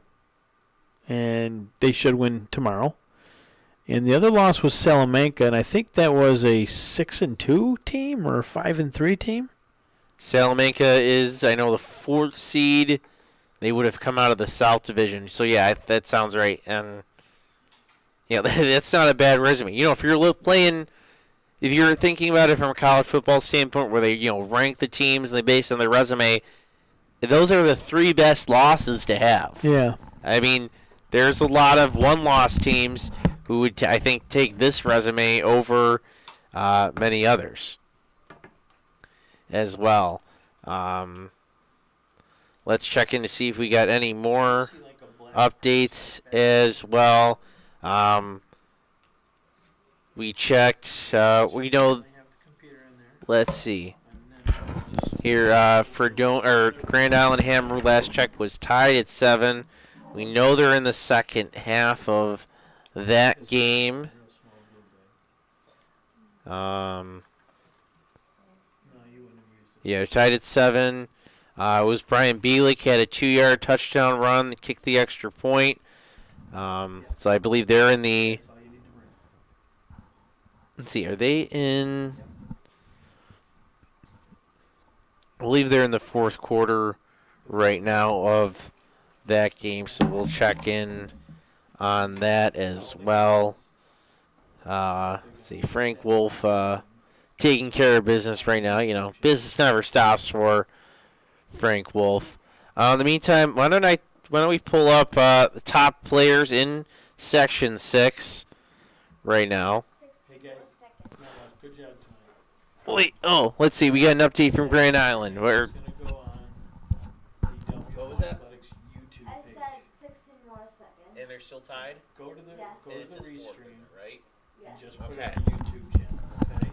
and they should win tomorrow. And the other loss was Salamanca, and I think that was a 6-2 team or a 5-3 team. Salamanca is, I know, the 4th seed. They would have come out of the South Division. So, yeah, that sounds right. And, yeah, that's not a bad resume. You know, if you're thinking about it from a college football standpoint where they, rank the teams and they base on their resume, those are the 3 best losses to have. Yeah. I mean, there's a lot of one-loss teams who would, I think, take this resume over many others as well. Let's check in to see if we got any more updates as well. We checked. We know. Let's see. Here, Grand Island Hammer last check was tied at 7. We know they're in the second half of that game. Yeah, tied at 7. It was Brian Bielik had a 2-yard touchdown run that kicked the extra point. So I believe they're in the. Let's see, are they in? I believe they're in the fourth quarter right now of that game, so we'll check in on that as well. Let's see, Frank Wolf taking care of business right now. You know, business never stops for Frank Wolf. In the meantime, why don't we pull up the top players in Section 6 right now? Wait, let's see. We got an update from Grand Island. What was that? I said 16 more seconds. And they're still tied? Go to the restream, right? Yes. Just put it on on the YouTube channel, okay?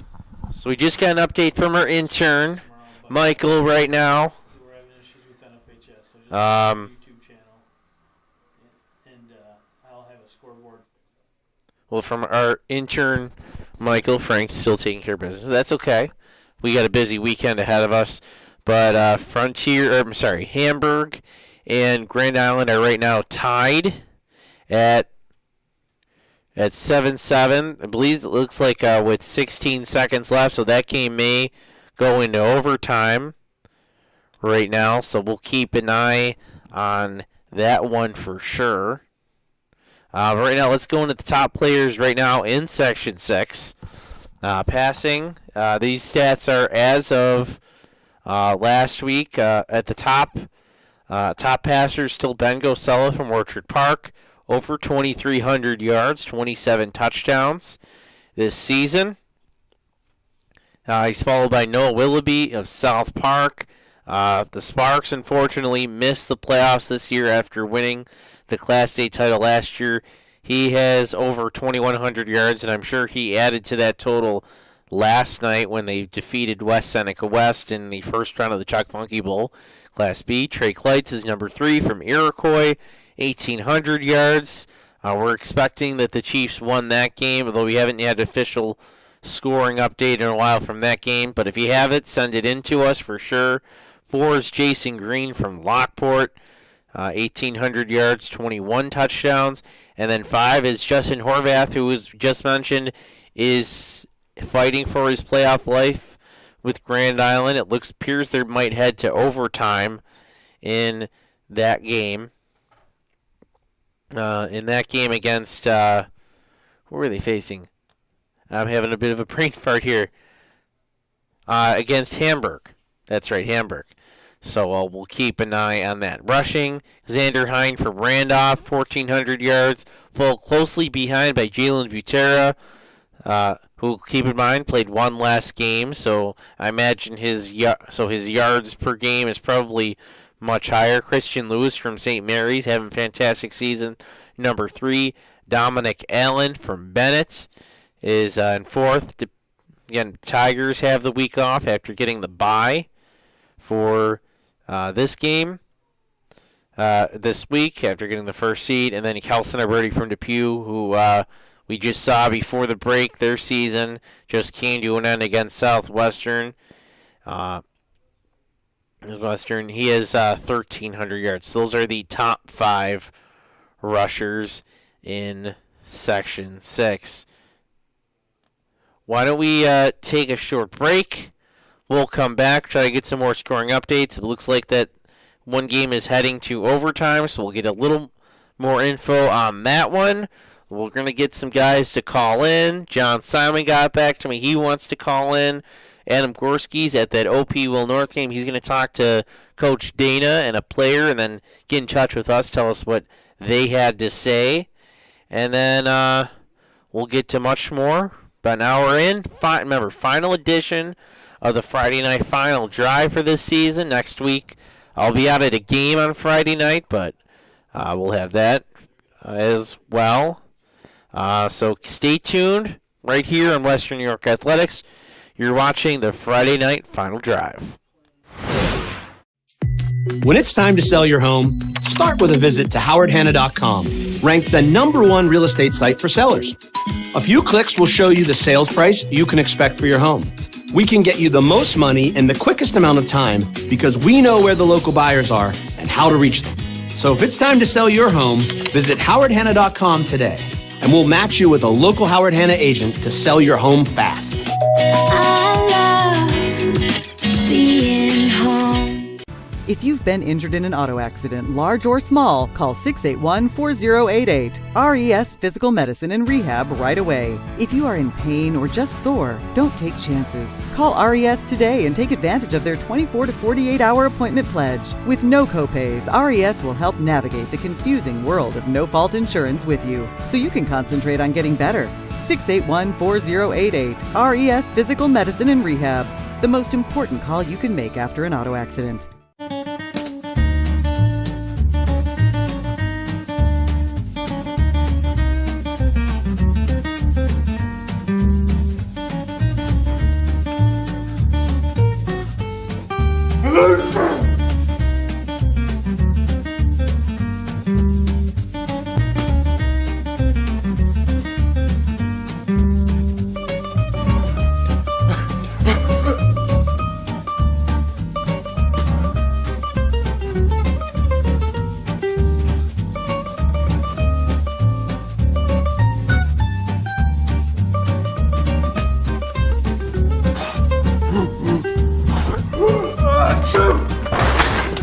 So we just got an update from our intern, Michael, right now. We're having issues with NFHS, so just YouTube channel, and I'll have a scoreboard. Well, from our intern, Michael, Frank's still taking care of business. That's okay. We got a busy weekend ahead of us. But Hamburg and Grand Island are right now tied at 7-7. I believe it looks like with 16 seconds left, so that game may go into overtime right now. So we'll keep an eye on that one for sure. Right now, let's go into the top players right now in Section 6. Passing, these stats are as of last week. At the top passer is still Ben Gosella from Orchard Park, over 2,300 yards, 27 touchdowns this season. He's followed by Noah Willoughby of South Park. The Sparks, unfortunately, missed the playoffs this year after winning the Class A title last year. He has over 2,100 yards, and I'm sure he added to that total last night when they defeated West Seneca West in the first round of the Chuck Funky Bowl. Class B, Trey Kleitz is number 3 from Iroquois, 1,800 yards. We're expecting that the Chiefs won that game, although we haven't had official scoring update in a while from that game. But if you have it, send it in to us for sure. 4 is Jason Green from Lockport, 1,800 yards, 21 touchdowns. And then 5 is Justin Horvath, who was just mentioned, is fighting for his playoff life with Grand Island. It appears they might head to overtime in that game. Against, who were they facing? I'm having a bit of a brain fart here. Against Hamburg. That's right, Hamburg. So we'll keep an eye on that. Rushing, Xander Hine from Randolph, 1,400 yards. Followed closely behind by Jalen Butera, who, keep in mind, played one last game. So I imagine his yards per game is probably much higher. Christian Lewis from St. Mary's having a fantastic season. Number 3, Dominic Allen from Bennett is in 4th. Again, Tigers have the week off after getting the bye for this game this week after getting the first seed. And then Kelson Alberti from Depew, who we just saw before the break, their season just came to an end against Southwestern. He has 1,300 yards. So those are the top 5 rushers in Section 6. Why don't we take a short break? We'll come back, try to get some more scoring updates. It looks like that one game is heading to overtime, so we'll get a little more info on that one. We're going to get some guys to call in. John Simon got back to me. He wants to call in. Adam Gorski's at that OP Will North game. He's going to talk to Coach Dana and a player and then get in touch with us, tell us what they had to say. And then we'll get to much more. About an hour in. Remember, final edition of the Friday Night Final Drive for this season. Next week, I'll be out at a game on Friday night, but we'll have that as well. So stay tuned right here on Western New York Athletics. You're watching the Friday Night Final Drive. When it's time to sell your home, start with a visit to howardhanna.com, ranked the #1 real estate site for sellers. A few clicks will show you the sales price you can expect for your home. We can get you the most money in the quickest amount of time because we know where the local buyers are and how to reach them. So if it's time to sell your home, visit howardhanna.com today, and we'll match you with a local Howard Hanna agent to sell your home fast. I love being home. If you've been injured in an auto accident, large or small, call 681-4088. RES Physical Medicine and Rehab right away. If you are in pain or just sore, don't take chances. Call RES today and take advantage of their 24 to 48-hour appointment pledge. With no copays, RES will help navigate the confusing world of no-fault insurance with you, so you can concentrate on getting better. 681-4088. RES Physical Medicine and Rehab. The most important call you can make after an auto accident.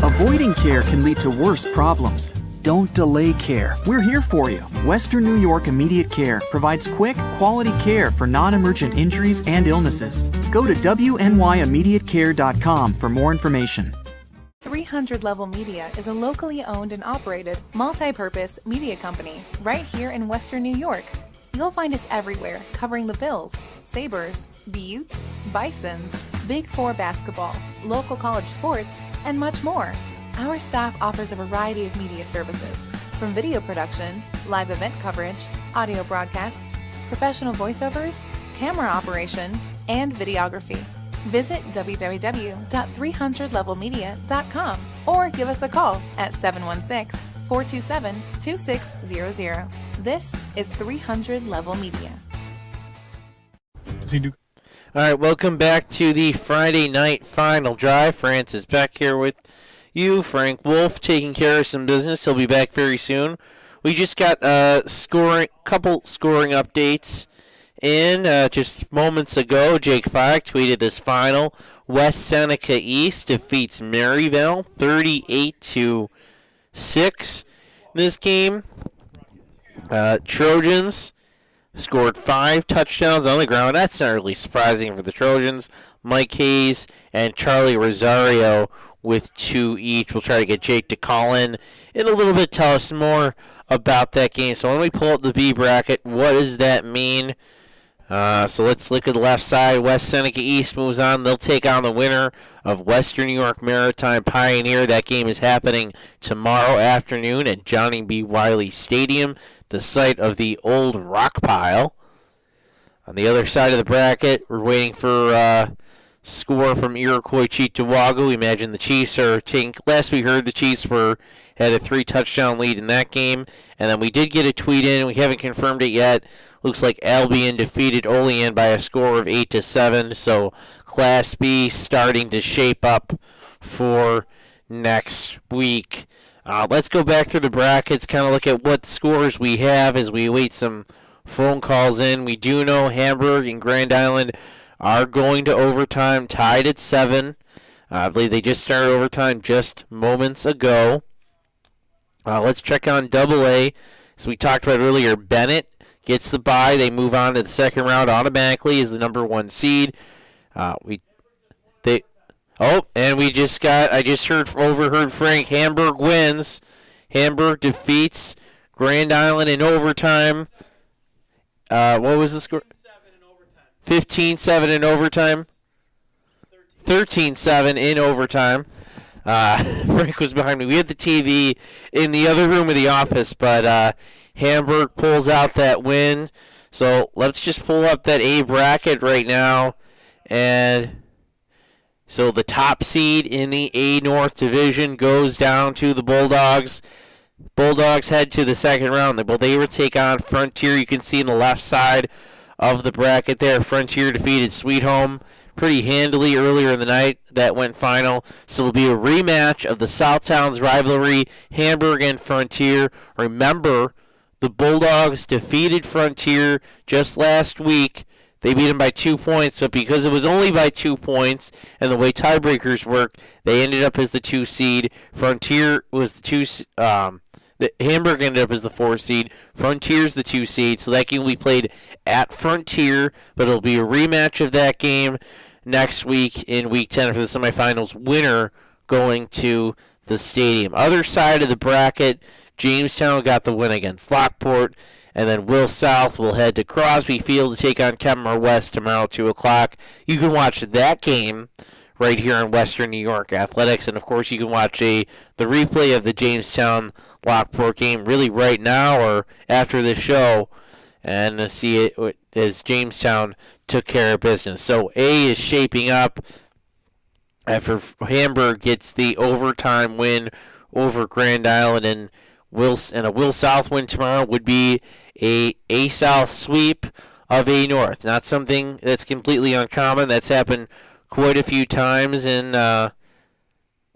Avoiding care can lead to worse problems. Don't delay care. We're here for you. Western New York Immediate Care provides quick, quality care for non-emergent injuries and illnesses. Go to WNYimmediatecare.com for more information. 300 Level Media is a locally owned and operated, multi-purpose media company right here in Western New York. You'll find us everywhere, covering the Bills, Sabres, Buttes, Bisons, Big Four basketball, local college sports, and much more. Our staff offers a variety of media services, from video production, live event coverage, audio broadcasts, professional voiceovers, camera operation, and videography. Visit www.300levelmedia.com or give us a call at 716-427-2600. This is 300 Level Media. All right, welcome back to the Friday night final drive. Francis Beck here with you. Frank Wolf taking care of some business. He'll be back very soon. We just got couple scoring updates in just moments ago. Jake Fike tweeted this final. West Seneca East defeats Maryville 38-6. This game, Trojans scored 5 touchdowns on the ground. That's not really surprising for the Trojans. Mike Hayes and Charlie Rosario with 2 each. We'll try to get Jake to call in a little bit, tell us more about that game. So when we pull up the B bracket, what does that mean? So let's look at the left side. West Seneca East moves on. They'll take on the winner of Western New York Maritime Pioneer. That game is happening tomorrow afternoon at Johnny B. Wiley Stadium, the site of the old rock pile. On the other side of the bracket, we're waiting for score from Iroquois Cheektowaga. We imagine the Chiefs are taking. Last we heard, the Chiefs had a 3-touchdown lead in that game, and then we did get a tweet in. We haven't confirmed it yet. Looks like Albion defeated Olean by a score of 8-7. So Class B starting to shape up for next week. Let's go back through the brackets, kind of look at what scores we have as we wait some phone calls in. We do know Hamburg and Grand Island are going to overtime, tied at 7. I believe they just started overtime just moments ago. Let's check on AA. As we talked about earlier, Bennett gets the bye. They move on to the second round automatically as the number 1 seed. I just overheard Frank. Hamburg wins. Hamburg defeats Grand Island in overtime. What was the score? 15-7 in overtime. 13-7 in overtime. Frank was behind me. We had the TV in the other room of the office, but Hamburg pulls out that win. So let's just pull up that A bracket right now and So the top seed in the A North Division goes down to the Bulldogs. Bulldogs head to the second round. They will take on Frontier. You can see in the left side of the bracket there, Frontier defeated Sweet Home pretty handily earlier in the night. That went final. So it'll be a rematch of the Southtowns rivalry, Hamburg and Frontier. Remember, the Bulldogs defeated Frontier just last week. They beat them by 2 points, but because it was only by 2 points and the way tiebreakers worked, they ended up as the 2 seed. Frontier was the 2. Hamburg ended up as the 4 seed. Frontier's the 2 seed, so that game will be played at Frontier, but it'll be a rematch of that game next week in Week 10 for the semifinals. Winner going to the stadium. Other side of the bracket, Jamestown got the win against Lockport. And then Will South will head to Crosby Field to take on Kemmer West tomorrow, 2 o'clock. You can watch that game right here on Western New York Athletics. And, of course, you can watch the replay of the Jamestown-Lockport game really right now or after the show and see it as Jamestown took care of business. So A is shaping up after Hamburg gets the overtime win over Grand Island, and a Will South win tomorrow would be a South sweep of A North. Not something that's completely uncommon. That's happened quite a few times in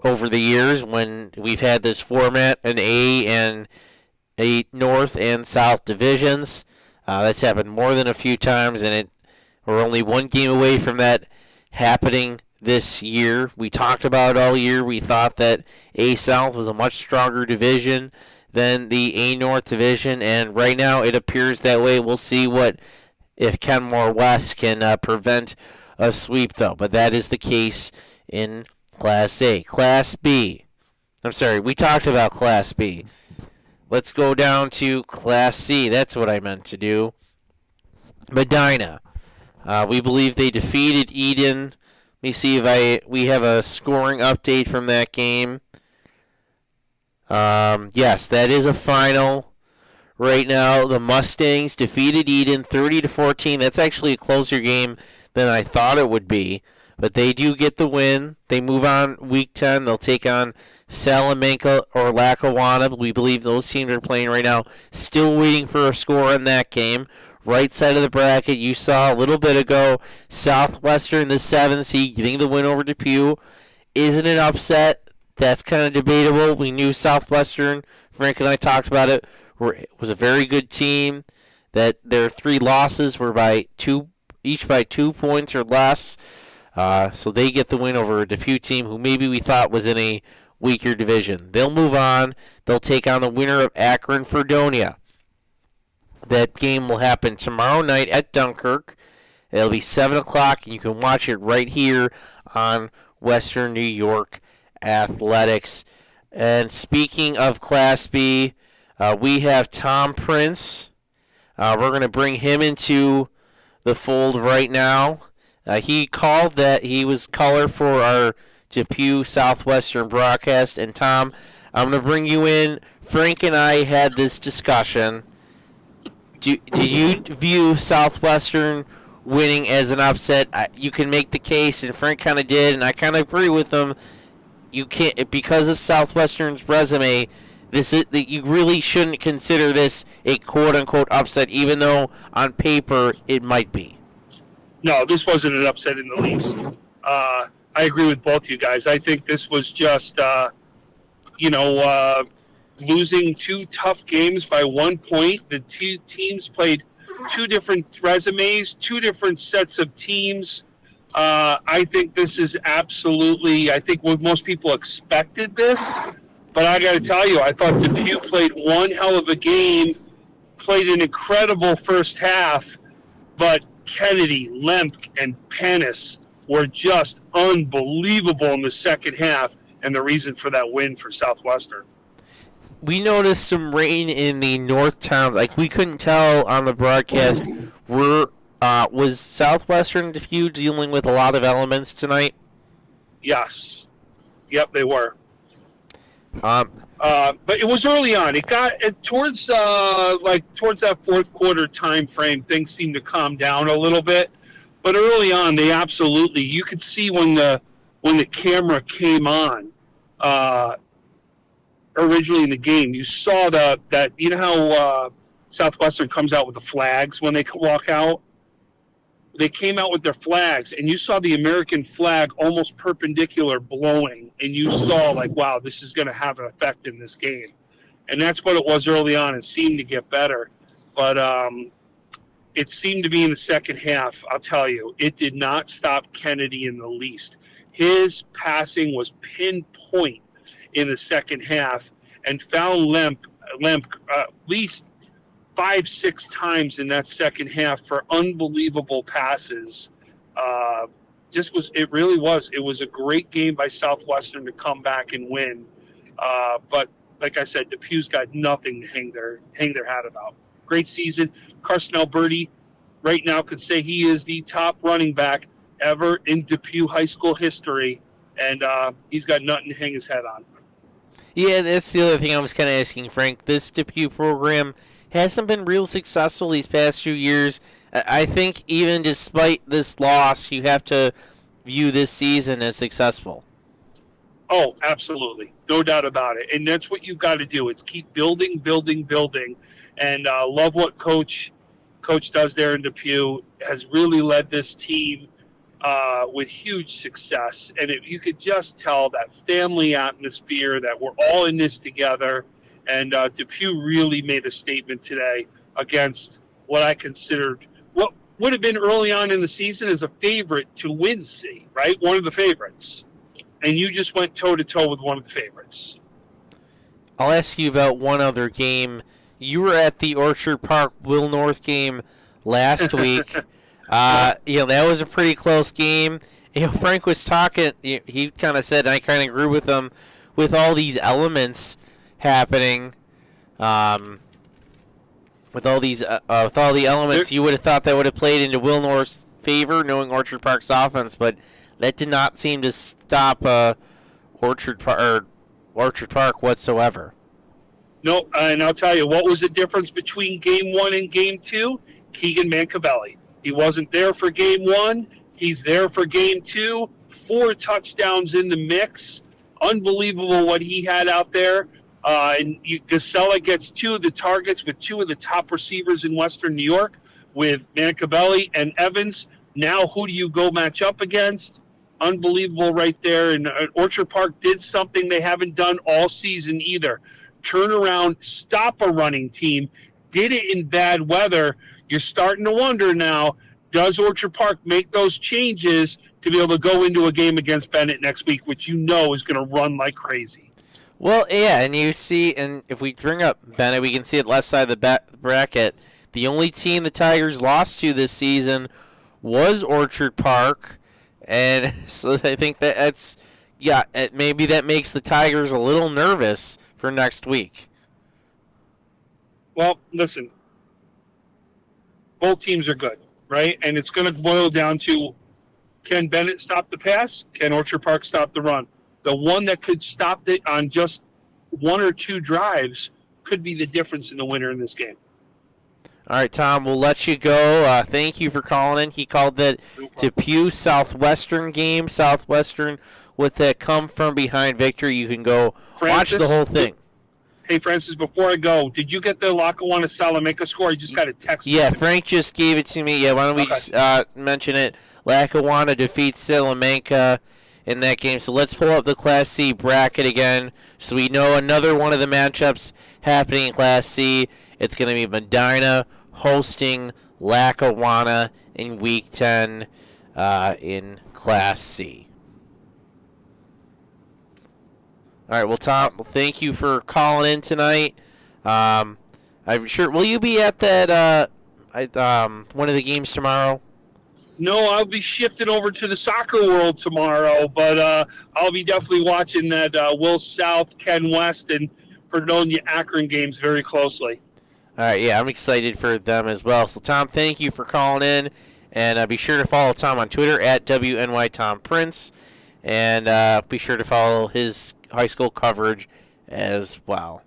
over the years when we've had this format, an A and A North and South divisions. That's happened more than a few times, and we're only one game away from that happening this year. We talked about it all year. We thought that A South was a much stronger division than the A North division, and right now it appears that way. We'll see if Kenmore West can prevent a sweep, though. But that is the case in Class A. Class B. I'm sorry, we talked about Class B. Let's go down to Class C. That's what I meant to do. Medina. We believe they defeated Eden. Let me see if we have a scoring update from that game. Yes, that is a final. Right now, the Mustangs defeated Eden 30-14. That's actually a closer game than I thought it would be. But they do get the win. They move on Week 10. They'll take on Salamanca or Lackawanna. We believe those teams are playing right now. Still waiting for a score in that game. Right side of the bracket, you saw a little bit ago, Southwestern, the 7th seed, getting the win over Depew. Isn't an upset. That's kind of debatable. We knew Southwestern, Frank and I talked about it, was a very good team. That their 3 losses were each by 2 points or less. So they get the win over a Depew team who maybe we thought was in a weaker division. They'll move on. They'll take on the winner of Akron-Fredonia. That game will happen tomorrow night at Dunkirk. It'll be 7 o'clock, and you can watch it right here on Western New York Athletics. And speaking of Class B, we have Tom Prince. We're going to bring him into the fold right now. He called that he was color for our Depew Southwestern broadcast. And Tom, I'm going to bring you in. Frank and I had this discussion. Do you view Southwestern winning as an upset? You can make the case, and Frank kind of did, and I kind of agree with him. You can't, because of Southwestern's resume. You really shouldn't consider this a quote-unquote upset, even though on paper it might be. No, this wasn't an upset in the least. I agree with both you guys. I think this was just, losing 2 tough games by 1 point. The 2 teams played 2 different resumes, 2 different sets of teams. I think this is absolutely, I think what most people expected this. But I got to tell you, I thought Depew played one hell of a game, played an incredible first half, but Kennedy, Lemp, and Pennis were just unbelievable in the second half, and the reason for that win for Southwestern. We noticed some rain in the north towns. Like, we couldn't tell on the broadcast. Was Southwestern Depew dealing with a lot of elements tonight? Yes. Yep, they were. But it was early on. It got towards that fourth quarter time frame. Things seemed to calm down a little bit. But early on, they absolutely, you could see when the when the camera came on originally in the game, you saw that you know how Southwestern comes out with the flags when they walk out? They came out with their flags, and you saw the American flag almost perpendicular blowing, and you saw, like, wow, this is going to have an effect in this game. And that's what it was early on. It seemed to get better. But it seemed to be in the second half, I'll tell you, it did not stop Kennedy in the least. His passing was pinpoint in the second half and found Lemp at least 5-6 times in that second half for unbelievable passes. It was a great game by Southwestern to come back and win. But like I said, Depew's got nothing to hang their hat about. Great season. Carson Alberti right now could say he is the top running back ever in Depew High School history, and he's got nothing to hang his head on. Yeah, that's the other thing I was kind of asking, Frank. This Depew program hasn't been real successful these past few years. I think even despite this loss, you have to view this season as successful. Oh, absolutely. No doubt about it. And that's what you've got to do. It's keep building. And love what Coach does there in Depew. Has really led this team with huge success. And you could just tell that family atmosphere, that we're all in this together. And Depew really made a statement today against what I considered what would have been early on in the season as a favorite to win C, right? One of the favorites. And you just went toe-to-toe with one of the favorites. I'll ask you about one other game. You were at the Orchard Park Will North game last week. That was a pretty close game. Frank was talking. He kind of said, and I kind of agree with him, with all these elements happening. With all the elements, you would have thought that would have played into Will North's favor, knowing Orchard Park's offense, but that did not seem to stop Orchard Park whatsoever. No, and I'll tell you, what was the difference between Game 1 and Game 2? Keegan Mancavelli. He wasn't there for Game 1. He's there for Game 2. 4 touchdowns in the mix. Unbelievable what he had out there. Gasella gets 2 of the targets with 2 of the top receivers in Western New York with Mancavelli and Evans. Now who do you go match up against? Unbelievable right there. And Orchard Park did something they haven't done all season either. Turn around, stop a running team, did it in bad weather. You're starting to wonder now, does Orchard Park make those changes to be able to go into a game against Bennett next week, which you know is going to run like crazy? Well, yeah, and you see, and if we bring up Bennett, we can see it left side of the bracket. The only team the Tigers lost to this season was Orchard Park, and so I think maybe that makes the Tigers a little nervous for next week. Well, listen, both teams are good, right? And it's going to boil down to, can Bennett stop the pass? Can Orchard Park stop the run? The one that could stop it on just 1 or 2 drives could be the difference in the winner in this game. All right, Tom, we'll let you go. Thank you for calling in. He called that Depew Southwestern game. Southwestern with that come-from-behind victory. You can go watch the whole thing. Hey, Francis, before I go, did you get the Lackawanna Salamanca score? I just got a text. Yeah, Frank just gave it to me. Yeah, why don't we just mention it? Lackawanna defeats Salamanca in that game. So let's pull up the Class C bracket again so we know another one of the matchups happening in Class C. It's going to be Medina hosting Lackawanna in Week 10 in Class C. All right, well, Tom, thank you for calling in tonight. I'm sure. Will you be at that one of the games tomorrow? No, I'll be shifted over to the soccer world tomorrow, but I'll be definitely watching that Will South, Ken West, and Fredonia Akron games very closely. All right, yeah, I'm excited for them as well. So, Tom, thank you for calling in, and be sure to follow Tom on Twitter at WNYTomPrince, and be sure to follow his high school coverage as well.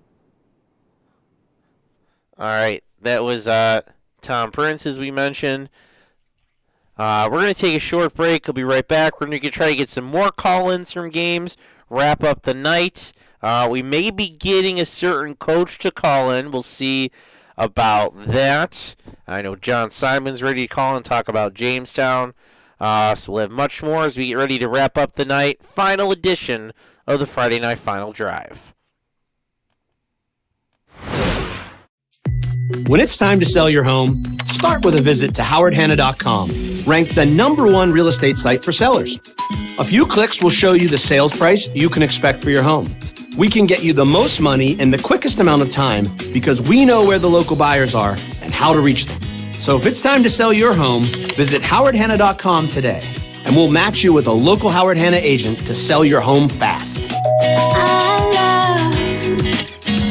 All right, that was Tom Prince, as we mentioned. We're going to take a short break. We'll be right back. We're going to try to get some more call-ins from games, wrap up the night. We may be getting a certain coach to call in. We'll see about that. I know John Simon's ready to call and talk about Jamestown. So we'll have much more as we get ready to wrap up the night. Final edition of the Friday Night Final Drive. When it's time to sell your home, start with a visit to howardhanna.com, ranked the #1 real estate site for sellers. A few clicks will show you the sales price you can expect for your home. We can get you the most money in the quickest amount of time because we know where the local buyers are and how to reach them. So if it's time to sell your home, visit howardhanna.com today, and we'll match you with a local Howard Hanna agent to sell your home fast. I love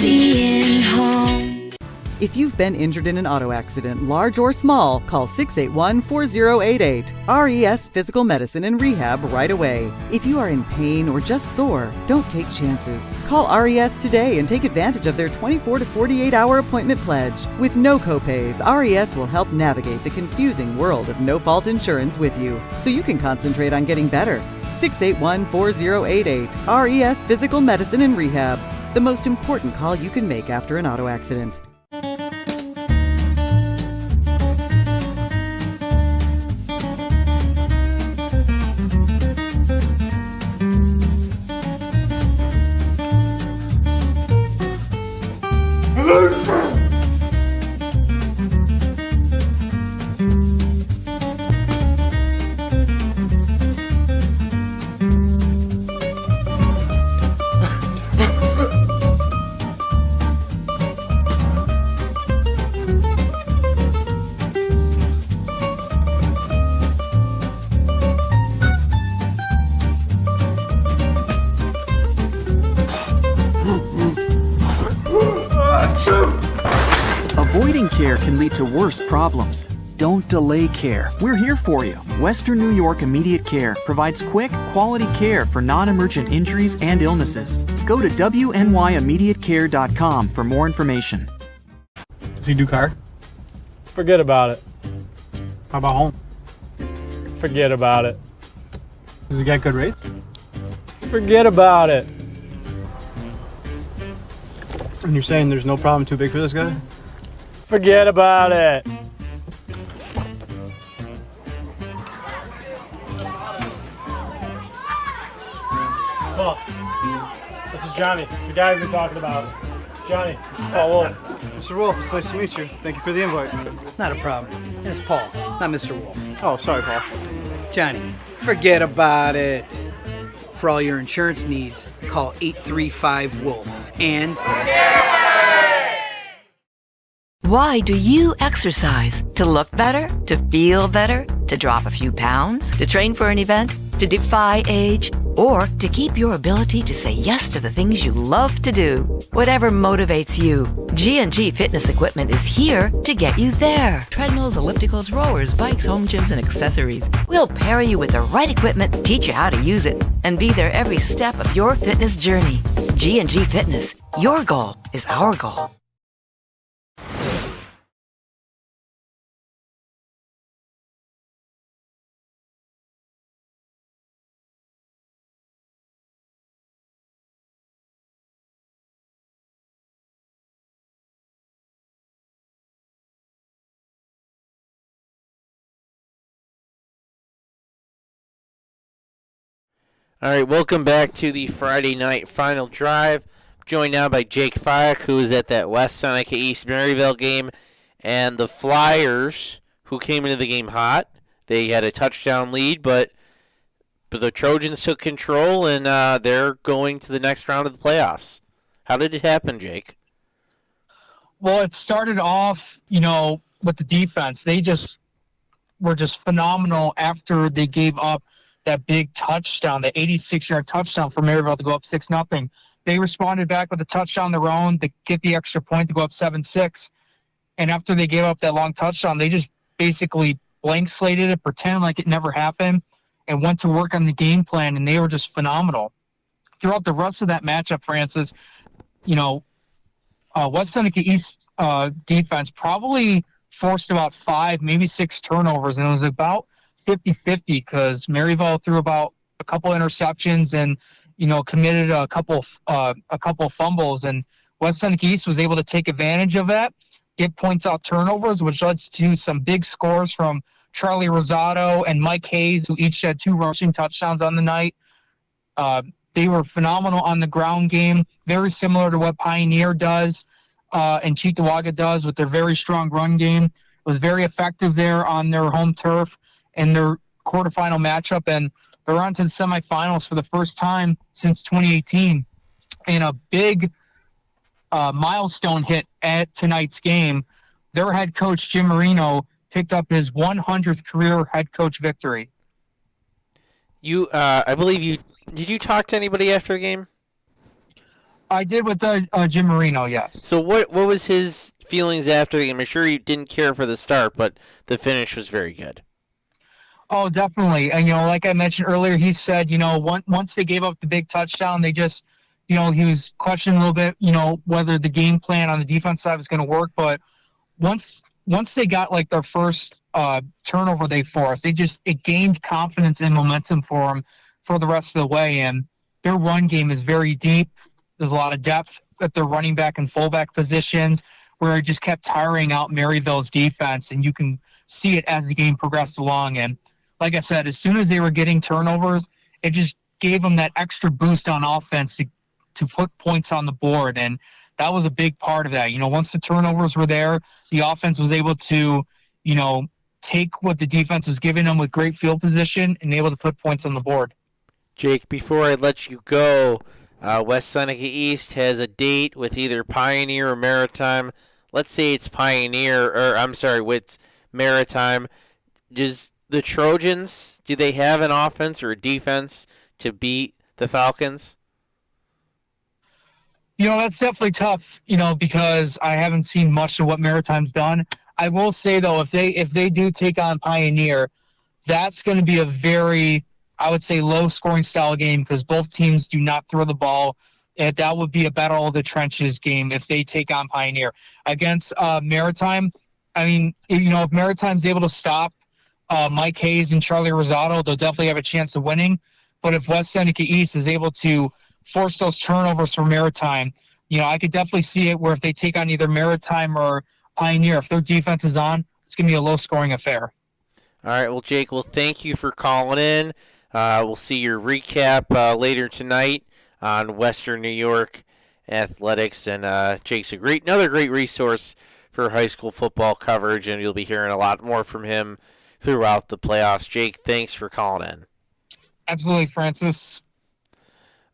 being home. If you've been injured in an auto accident, large or small, call 681-4088. RES Physical Medicine and Rehab right away. If you are in pain or just sore, don't take chances. Call RES today and take advantage of their 24 to 48-hour appointment pledge. With no copays, RES will help navigate the confusing world of no-fault insurance with you, so you can concentrate on getting better. 681-4088. RES Physical Medicine and Rehab. The most important call you can make after an auto accident. Avoiding care can lead to worse problems. Don't delay care. We're here for you. Western New York Immediate Care provides quick, quality care for non-emergent injuries and illnesses. Go to wnyimmediatecare.com for more information. Does he do car? Forget about it. How about home? Forget about it. Does he get good rates? Forget about it. And you're saying there's no problem too big for this guy? Forget about it. Paul, this is Johnny, the guy we've been talking about. Johnny, this is Paul Wolf. Mr. Wolf, it's nice to meet you. Thank you for the invite. Not a problem. It's Paul, not Mr. Wolf. Oh, sorry, Paul. Johnny, forget about it. For all your insurance needs, call 835-WOLF and... Why do you exercise? To look better? To feel better? To drop a few pounds? To train for an event? To defy age? Or to keep your ability to say yes to the things you love to do? Whatever motivates you, G&G Fitness Equipment is here to get you there. Treadmills, ellipticals, rowers, bikes, home gyms, and accessories. We'll pair you with the right equipment, teach you how to use it, and be there every step of your fitness journey. G&G Fitness. Your goal is our goal. All right, welcome back to the Friday Night Final Drive. Joined now by Jake Fyack, who is at that West Seneca East Maryville game, and the Flyers, who came into the game hot. They had a touchdown lead, but the Trojans took control, and they're going to the next round of the playoffs. How did it happen, Jake? Well, it started off, with the defense. They were just phenomenal after they gave up that big touchdown, the 86-yard touchdown for Maryville to go up 6-0. They responded back with a touchdown of their own to get the extra point to go up 7-6. And after they gave up that long touchdown, they just basically blank slated it, pretended like it never happened, and went to work on the game plan, and they were just phenomenal. Throughout the rest of that matchup, Francis, West Seneca East defense probably forced about 5, maybe 6 turnovers, and it was about 50-50 because Maryville threw about a couple interceptions and, committed a couple fumbles, and West Seneca East was able to take advantage of that, get points off turnovers, which led to some big scores from Charlie Rosado and Mike Hayes, who each had 2 rushing touchdowns on the night. They were phenomenal on the ground game, very similar to what Pioneer does and Cheektowaga does with their very strong run game. It was very effective there on their home turf in their quarterfinal matchup, and they're on to the semifinals for the first time since 2018. And a big milestone hit at tonight's game, their head coach, Jim Marino, picked up his 100th career head coach victory. I believe did you talk to anybody after the game? I did with Jim Marino, yes. So what was his feelings after the game? I'm sure he didn't care for the start, but the finish was very good. Oh, definitely. And, like I mentioned earlier, he said, once they gave up the big touchdown, they just, he was questioning a little bit, whether the game plan on the defense side was going to work. But once they got like their first turnover they forced, it gained confidence and momentum for them for the rest of the way. And their run game is very deep. There's a lot of depth at their running back and fullback positions, where it just kept tiring out Maryville's defense, and you can see it as the game progressed along. And like I said, as soon as they were getting turnovers, it just gave them that extra boost on offense to put points on the board, and that was a big part of that. Once the turnovers were there, the offense was able to, take what the defense was giving them with great field position and able to put points on the board. Jake, before I let you go, West Seneca East has a date with either Pioneer or Maritime. Let's say it's with Maritime. Does the Trojans, do they have an offense or a defense to beat the Falcons? That's definitely tough, because I haven't seen much of what Maritime's done. I will say, though, if they do take on Pioneer, that's going to be a very, I would say, low-scoring style game because both teams do not throw the ball. And that would be a battle of the trenches game if they take on Pioneer. Against Maritime, I mean, if Maritime's able to stop Mike Hayes and Charlie Rosado, they'll definitely have a chance of winning. But if West Seneca East is able to force those turnovers for Maritime, I could definitely see it where if they take on either Maritime or Pioneer, if their defense is on, it's going to be a low-scoring affair. All right, well, Jake, thank you for calling in. We'll see your recap later tonight on Western New York athletics, and Jake's another great resource for high school football coverage, and you'll be hearing a lot more from him throughout the playoffs. Jake, thanks for calling in. Absolutely, Francis.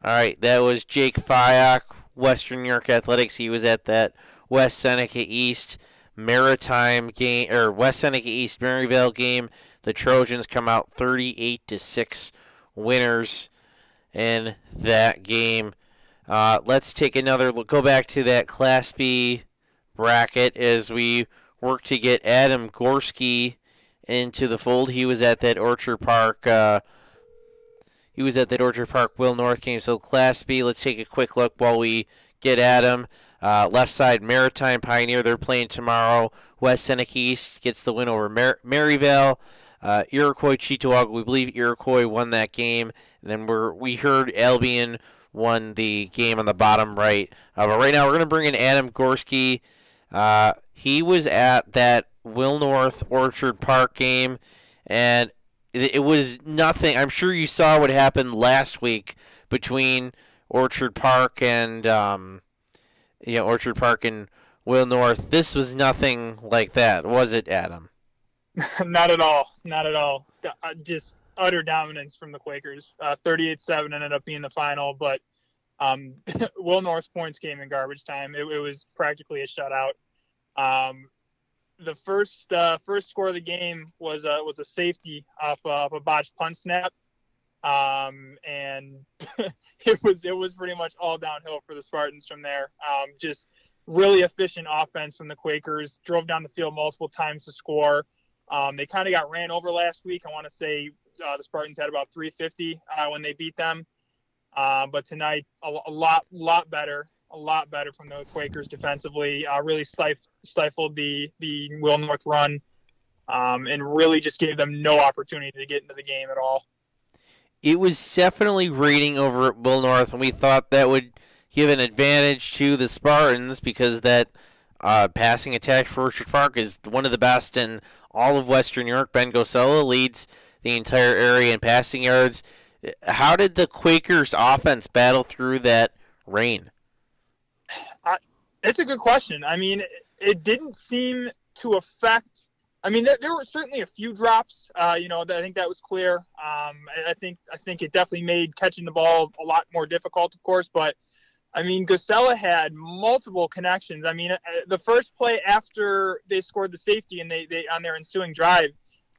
All right, that was Jake Fyock, Western New York Athletics. He was at that West Seneca East Maritime game, or West Seneca East Maryville game. The Trojans come out 38-6 winners in that game. Let's take another look. Go back to that Class B bracket as we work to get Adam Gorski into the fold. He was at that Orchard Park. Will North game. So Class B, let's take a quick look while we get Adam. Left side, Maritime Pioneer. They're playing tomorrow. West Seneca East gets the win over Maryville. Iroquois Cheektowaga. We believe Iroquois won that game. And then we heard Albion won the game on the bottom right. But right now we're going to bring in Adam Gorski. He was at that Will North Orchard Park game, and it was nothing. I'm sure you saw what happened last week between Orchard Park and Orchard Park and Will North. This was nothing like that, was it, Adam? Not at all. Not at all. Just utter dominance from the Quakers. 38-7 ended up being the final, but Will North's points came in garbage time. It was practically a shutout. The first score of the game was a safety off a botched punt snap, and it was pretty much all downhill for the Spartans from there. Just really efficient offense from the Quakers. Drove down the field multiple times to score. They kind of got ran over last week. I want to say the Spartans had about 350 when they beat them, but tonight a lot better. A lot better from the Quakers defensively. Really stifled the Will North run. and really just gave them no opportunity to get into the game at all. It was definitely raining over at Will North, and we thought that would give an advantage to the Spartans because that passing attack for Orchard Park is one of the best in all of Western New York. Ben Gosella leads the entire area in passing yards. How did the Quakers offense battle through that rain? It's a good question. I mean, it didn't seem to affect. I mean, there were certainly a few drops. I think that was clear. I think it definitely made catching the ball a lot more difficult, of course. But I mean, Gosella had multiple connections. I mean, the first play after they scored the safety and they on their ensuing drive,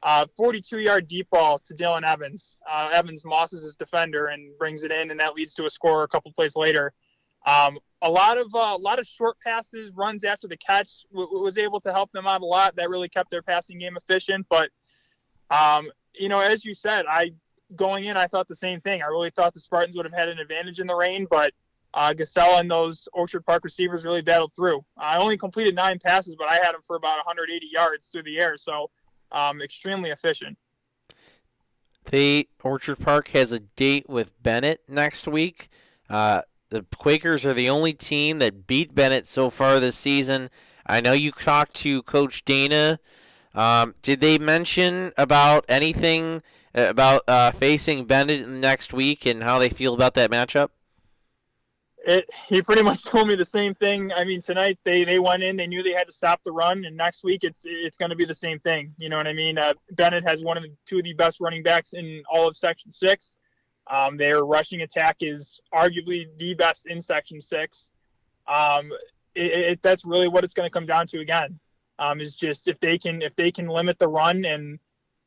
42-yard deep ball to Dylan Evans. Evans mosses his defender and brings it in, and that leads to a score a couple plays later. A lot of short passes, runs after the catch was able to help them out a lot. That really kept their passing game efficient. But, as you said, going in, I thought the same thing. I really thought the Spartans would have had an advantage in the rain, but Gosella and those Orchard Park receivers really battled through. I only completed 9 passes, but I had them for about 180 yards through the air, so extremely efficient. Orchard Park has a date with Bennett next week. The Quakers are the only team that beat Bennett so far this season. I know you talked to Coach Dana. Did they mention about anything about facing Bennett next week and how they feel about that matchup? He pretty much told me the same thing. I mean, tonight they went in, they knew they had to stop the run, and next week it's going to be the same thing. You know what I mean? Bennett has two of the best running backs in all of Section 6. Their rushing attack is arguably the best in Section 6. That's really what it's going to come down to again. Is just if they can limit the run, and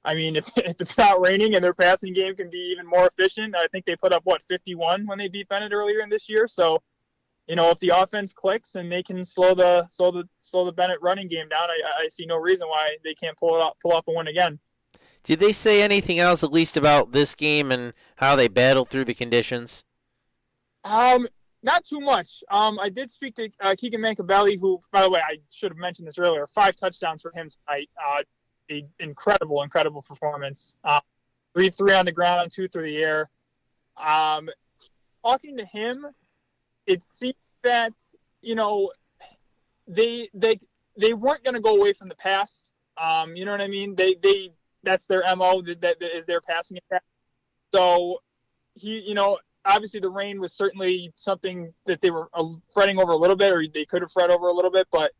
I mean if it's not raining and their passing game can be even more efficient. I think they put up 51 when they beat Bennett earlier in this year. So, if the offense clicks and they can slow the Bennett running game down, I see no reason why they can't pull off a win again. Did they say anything else, at least about this game and how they battled through the conditions? Not too much. I did speak to Keegan Mankabelli, who, by the way, I should have mentioned this earlier. 5 touchdowns for him tonight. An incredible performance. 3 on the ground, 2 through the air. Talking to him, it seems that they weren't going to go away from the pass. You know what I mean? They that's their MO. That is their passing attack. So obviously the rain was certainly something that they were fretting over a little bit, or they could have fret over a little bit. But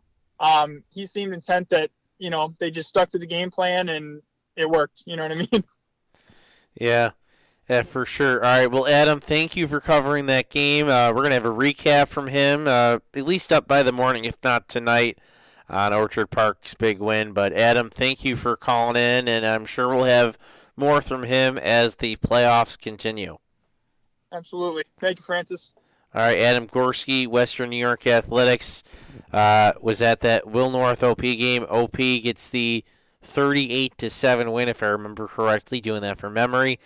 he seemed intent that they just stuck to the game plan and it worked. You know what I mean? Yeah, for sure. All right, well, Adam, thank you for covering that game. We're going to have a recap from him, at least up by the morning, if not tonight, on Orchard Park's big win. But, Adam, thank you for calling in, and I'm sure we'll have more from him as the playoffs continue. Absolutely. Thank you, Francis. All right, Adam Gorski, Western New York Athletics, was at that Will North OP game. OP gets the 38-7 win, if I remember correctly, doing that from memory,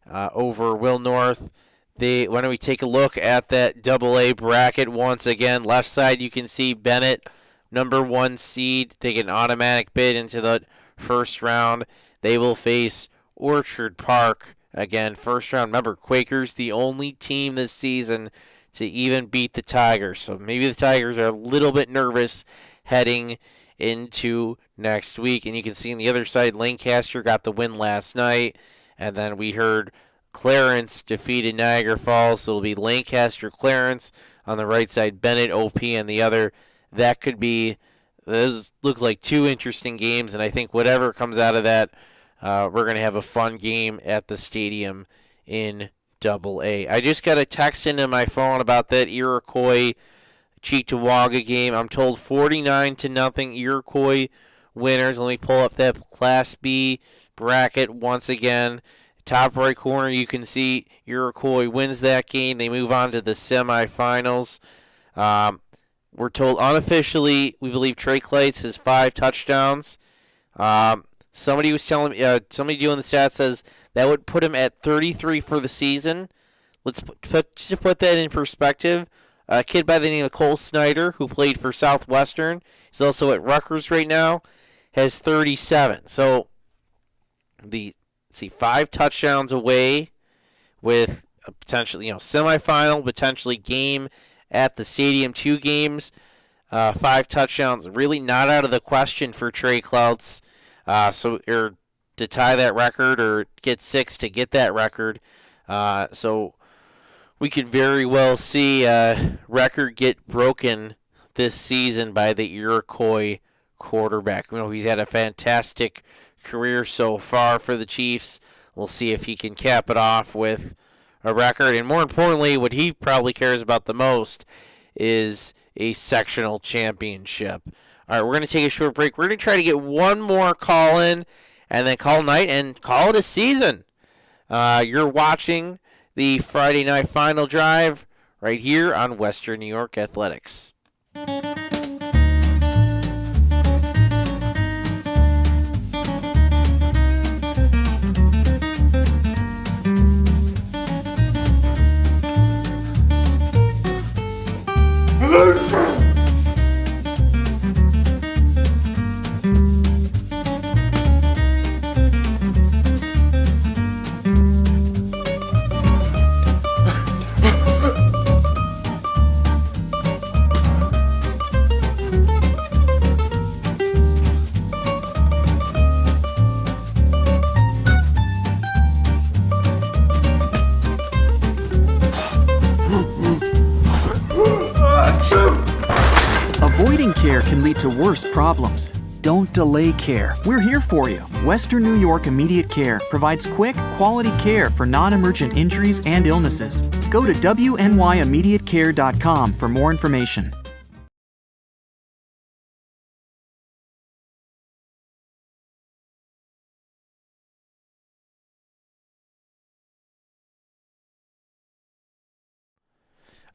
over Will North. Why don't we take a look at that AA bracket once again? Left side, you can see Bennett, number 1 seed. They get an automatic bid into the first round. They will face Orchard Park again, first round. Remember, Quakers, the only team this season to even beat the Tigers. So maybe the Tigers are a little bit nervous heading into next week. And you can see on the other side, Lancaster got the win last night. And then we heard Clarence defeated Niagara Falls. So it'll be Lancaster, Clarence on the right side, Bennett, OP on the other. Those look like 2 interesting games. And I think whatever comes out of that, we're going to have a fun game at the stadium in AA. I just got a text into my phone about that Iroquois Cheektowaga game. I'm told 49-0 Iroquois winners. Let me pull up that Class B bracket once again. Top right corner, you can see Iroquois wins that game. They move on to the semifinals. We're told unofficially, we believe Trey Clates has 5 touchdowns. Somebody was telling me, somebody doing the stats says that would put him at 33 for the season. Let's put that in perspective. A kid by the name of Cole Snyder, who played for Southwestern, he's also at Rutgers right now, has 37. So the 5 touchdowns away with a potential, semifinal, potentially game at the stadium, 2 games, 5 touchdowns. Really not out of the question for Trey Clouts. Or to tie that record or get 6 to get that record. So we could very well see a record get broken this season by the Iroquois quarterback. He's had a fantastic career so far for the Chiefs. We'll see if he can cap it off with a record. And more importantly, what he probably cares about the most is a sectional championship. All right, we're going to take a short break. We're going to try to get one more call in and then call night and call it a season. You're watching the Friday Night Final Drive right here on Western New York Athletics. Avoiding care can lead to worse problems. Don't delay care. We're here for you. Western New York Immediate Care provides quick, quality care for non-emergent injuries and illnesses. Go to wnyImmediatecare.com for more information.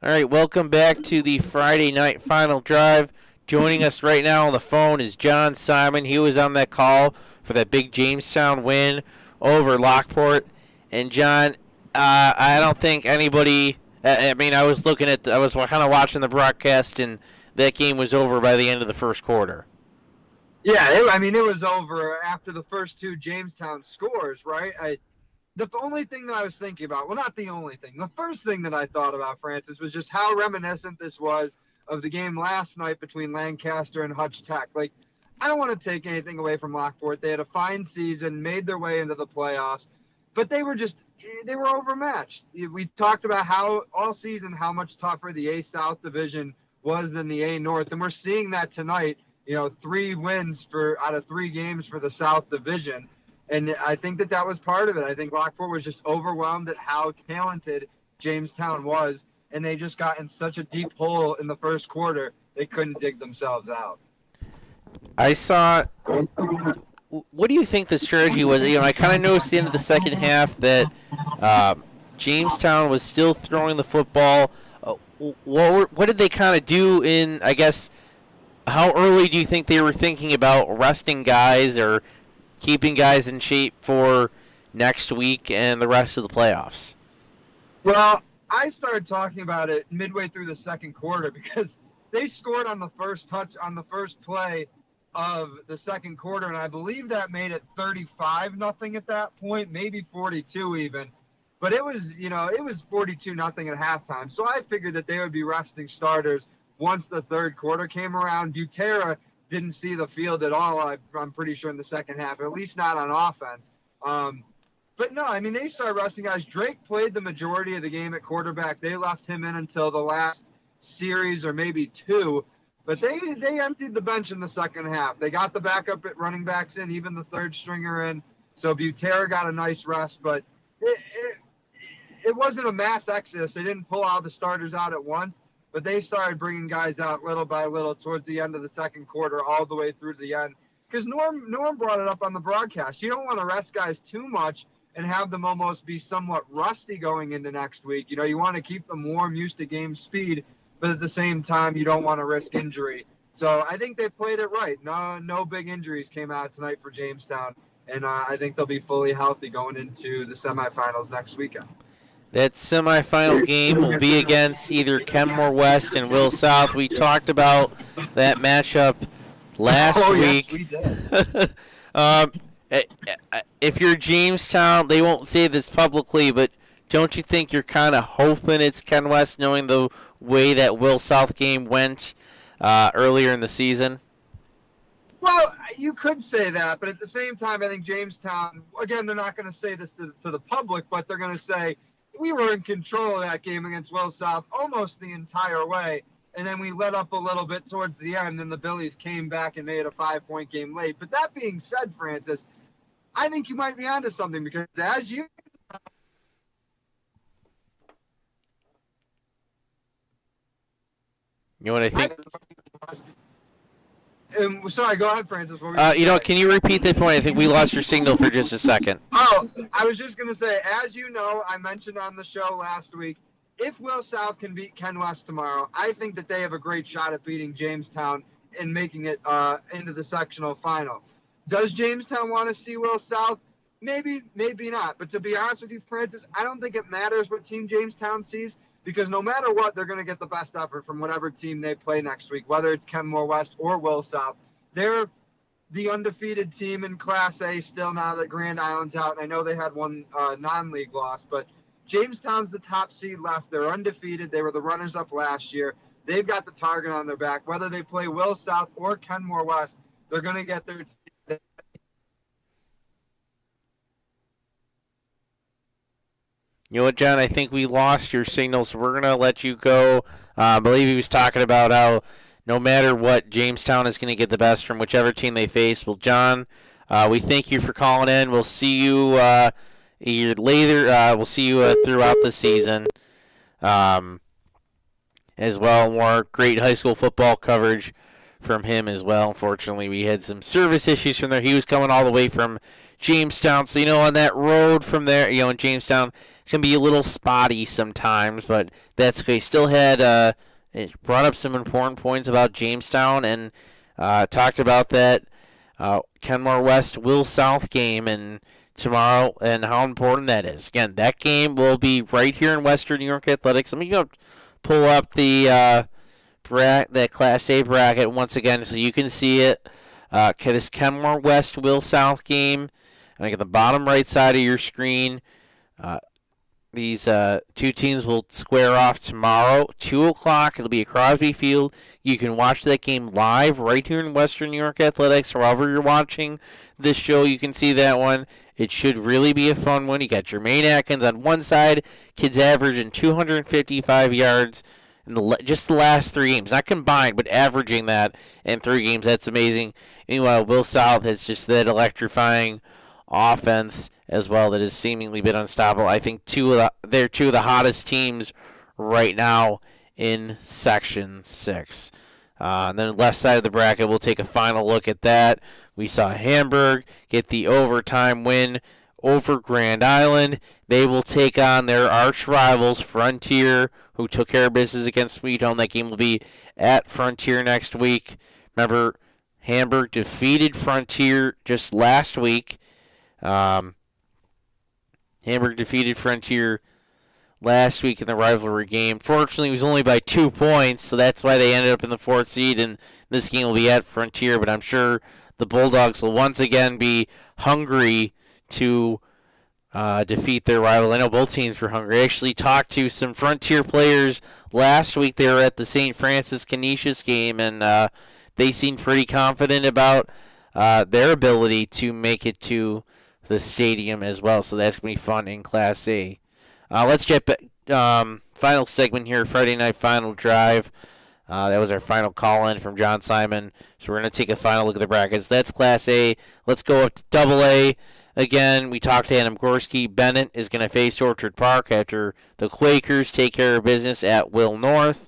All right, welcome back to the Friday Night Final Drive. Joining us right now on the phone is John Simon. He was on that call for that big Jamestown win over Lockport. And John, I don't think anybody. I was kind of watching the broadcast, and that game was over by the end of the first quarter. Yeah, it was over after the first 2 Jamestown scores, right? The only thing that I was thinking about, well, not the only thing, the first thing that I thought about, Francis, was just how reminiscent this was of the game last night between Lancaster and Hutch Tech. Like, I don't want to take anything away from Lockport. They had a fine season, made their way into the playoffs, but they were overmatched. We talked about all season how much tougher the A South division was than the A North, and we're seeing that tonight. 3 wins out of 3 games for the South division. And I think that was part of it. I think Lockport was just overwhelmed at how talented Jamestown was, and they just got in such a deep hole in the first quarter, they couldn't dig themselves out. What do you think the strategy was? I kind of noticed at the end of the second half that Jamestown was still throwing the football. What did they kind of do in, I guess, how early do you think they were thinking about resting guys or keeping guys in shape for next week and the rest of the playoffs? Well, I started talking about it midway through the second quarter because they scored on the first play of the second quarter, and I believe that made it 35-0 at that point, maybe 42 even. But it was 42-0 at halftime. So I figured that they would be resting starters once the third quarter came around. Butera didn't see the field at all, I'm pretty sure, in the second half, at least not on offense. But no, they started resting guys. Drake played the majority of the game at quarterback. They left him in until the last series or maybe 2. But they emptied the bench in the second half. They got the backup at running backs in, even the third stringer in. So Butera got a nice rest, but it wasn't a mass exodus. They didn't pull all the starters out at once. But they started bringing guys out little by little towards the end of the second quarter, all the way through to the end. Because Norm brought it up on the broadcast. You don't want to rest guys too much and have them almost be somewhat rusty going into next week. You want to keep them warm, used to game speed, but at the same time, you don't want to risk injury. So I think they played it right. No big injuries came out tonight for Jamestown, and I think they'll be fully healthy going into the semifinals next weekend. That semifinal game will be against either Kenmore West and Will South. We talked about that matchup last week. Yes, we did. If you're Jamestown, they won't say this publicly, but don't you think you're kind of hoping it's Ken West, knowing the way that Will South game went earlier in the season? Well, you could say that, but at the same time, I think Jamestown, again, they're not going to say this to the public, but they're going to say, we were in control of that game against Will South almost the entire way, and then we let up a little bit towards the end, and the Billies came back and made a 5-point game late. But that being said, Francis, I think you might be onto something, because as you know what I think? Sorry, go ahead, Francis. What were can you repeat that point? I think we lost your signal for just a second. Oh, I was just going to say, as you know, I mentioned on the show last week, if Will South can beat Ken West tomorrow, I think that they have a great shot at beating Jamestown and making it into the sectional final. Does Jamestown want to see Will South? Maybe, maybe not. But to be honest with you, Francis, I don't think it matters what team Jamestown sees, because no matter what, they're going to get the best effort from whatever team they play next week, whether it's Kenmore West or Will South. They're the undefeated team in Class A still now that Grand Island's out. And I know they had one non-league loss, but Jamestown's the top seed left. They're undefeated. They were the runners-up last year. They've got the target on their back. Whether they play Will South or Kenmore West, they're going to get their You know what, John? I think we lost your signal, so we're going to let you go. I believe he was talking about how no matter what, Jamestown is going to get the best from whichever team they face. Well, John, we thank you for calling in. We'll see you later. We'll see you throughout the season as well. More great high school football coverage from him as well. Unfortunately, we had some service issues from there. He was coming all the way from Jamestown, so on that road from there, in Jamestown, can be a little spotty sometimes, but that's okay. Still had it brought up some important points about Jamestown and talked about that Kenmore West Will South game and tomorrow and how important that is. Again, that game will be right here in Western New York Athletics. Let me pull up the that Class A bracket once again so you can see it. This Kenmore West Will South game, and I get the bottom right side of your screen. These two teams will square off tomorrow, 2 o'clock. It'll be at Crosby Field. You can watch that game live right here in Western New York Athletics. However you're watching this show, you can see that one. It should really be a fun one. You got Jermaine Atkins on one side. Kids averaging 255 yards in just the last 3 games. Not combined, but averaging that in 3 games. That's amazing. Meanwhile, Will South has just that electrifying offense as well that has seemingly been unstoppable. I think they're two of the hottest teams right now in Section 6. And then left side of the bracket, we'll take a final look at that. We saw Hamburg get the overtime win over Grand Island. They will take on their arch rivals, Frontier, who took care of business against Sweet Home. That game will be at Frontier next week. Remember, Hamburg defeated Frontier just last week. Hamburg defeated Frontier last week in the rivalry game. Fortunately, it was only by 2 points, so that's why they ended up in the 4th seed, and this game will be at Frontier, but I'm sure the Bulldogs will once again be hungry to defeat their rival. I know both teams were hungry. I actually talked to some Frontier players last week. They were at the St. Francis Canisius game, and they seemed pretty confident about their ability to make it to the stadium as well, so that's going to be fun in Class A. Let's get final segment here, Friday Night Final Drive. That was our final call-in from John Simon, so we're going to take a final look at the brackets. That's Class A. Let's go up to Double A. Again, we talked to Adam Gorski. Bennett is going to face Orchard Park after the Quakers take care of business at Will North.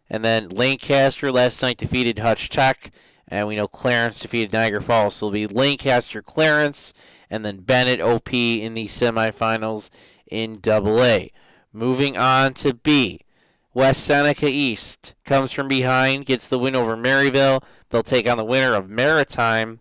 And then Lancaster last night defeated Hutch Tech. And we know Clarence defeated Niagara Falls. So it'll be Lancaster, Clarence, and then Bennett, OP in the semifinals in AA. Moving on to B. West Seneca East comes from behind, gets the win over Maryville. They'll take on the winner of Maritime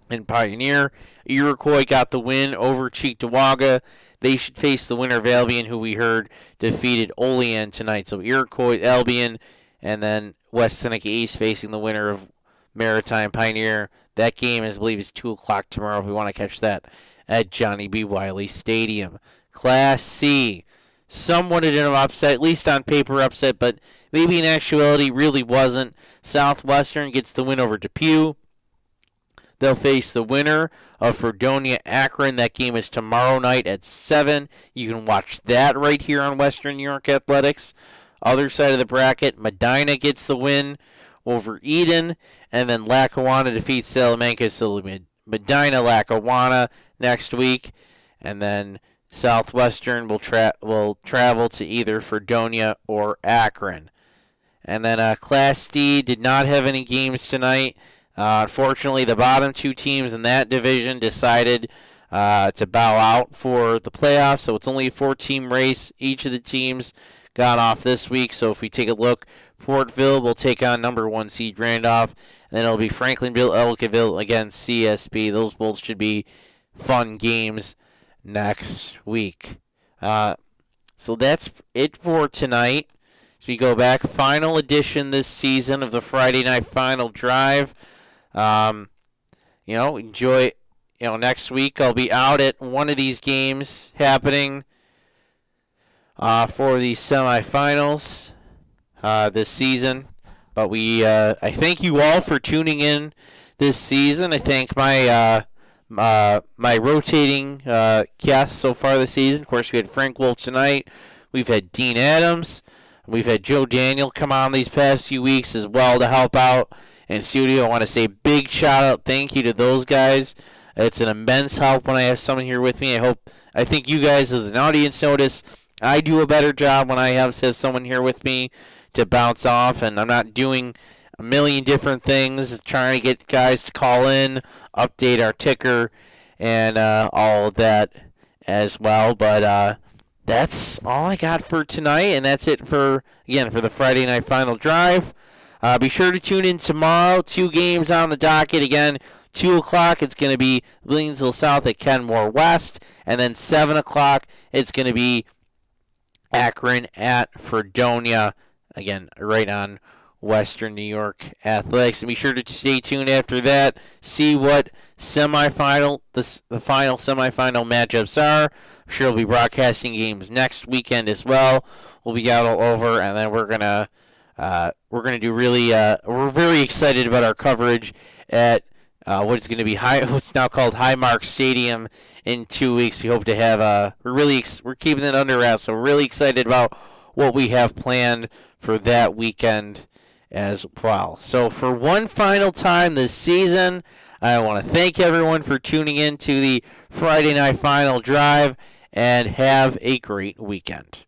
and Pioneer. Iroquois got the win over Cheektowaga. They should face the winner of Albion, who we heard defeated Olean tonight. So Iroquois, Albion, and then West Seneca East facing the winner of Maritime Pioneer. That game, I believe, is 2 o'clock tomorrow if we want to catch that at Johnny B. Wiley Stadium. Class C, somewhat an upset, at least on paper upset, but maybe in actuality really wasn't. Southwestern gets the win over Depew. They'll face the winner of Fredonia Akron. That game is tomorrow night at 7. You can watch that right here on Western New York Athletics. Other side of the bracket, Medina gets the win over Eden, and then Lackawanna defeats Salamanca. So Medina, Lackawanna next week, and then Southwestern will travel to either Fredonia or Akron. And then Class D did not have any games tonight. Unfortunately, the bottom 2 teams in that division decided to bow out for the playoffs, so it's only a 4-team race. Each of the teams got off this week, so if we take a look, Portville will take on number 1 seed Randolph, and then it'll be Franklinville, Ellicottville against CSB. Those both should be fun games next week. So that's it for tonight. As we go back, final edition this season of the Friday Night Final Drive. Enjoy. Next week I'll be out at one of these games happening for the semifinals this season. But I thank you all for tuning in this season. I thank my my rotating guests so far this season. Of course, we had Frank Wolf tonight. We've had Dean Adams. We've had Joe Daniel come on these past few weeks as well to help out in studio. I want to say big shout out, thank you to those guys. It's an immense help when I have someone here with me. I think you guys as an audience notice I do a better job when I have someone here with me to bounce off, and I'm not doing a million different things, trying to get guys to call in, update our ticker, and all of that as well. But that's all I got for tonight, and that's it for the Friday Night Final Drive. Be sure to tune in tomorrow. 2 games on the docket. Again, 2 o'clock, it's going to be Williamsville South at Kenmore West, and then 7 o'clock, it's going to be Akron at Fredonia. Again, right on Western New York Athletics. And be sure to stay tuned after that. See what the final semifinal matchups are. I'm sure we'll be broadcasting games next weekend as well. We'll be out all over, and then we're gonna do really. We're very excited about our coverage at what's going to be what's now called Highmark Stadium in 2 weeks. We hope to have we're keeping it under wraps, so we're really excited about what we have planned for that weekend as well. So for one final time this season, I want to thank everyone for tuning in to the Friday Night Final Drive, and have a great weekend.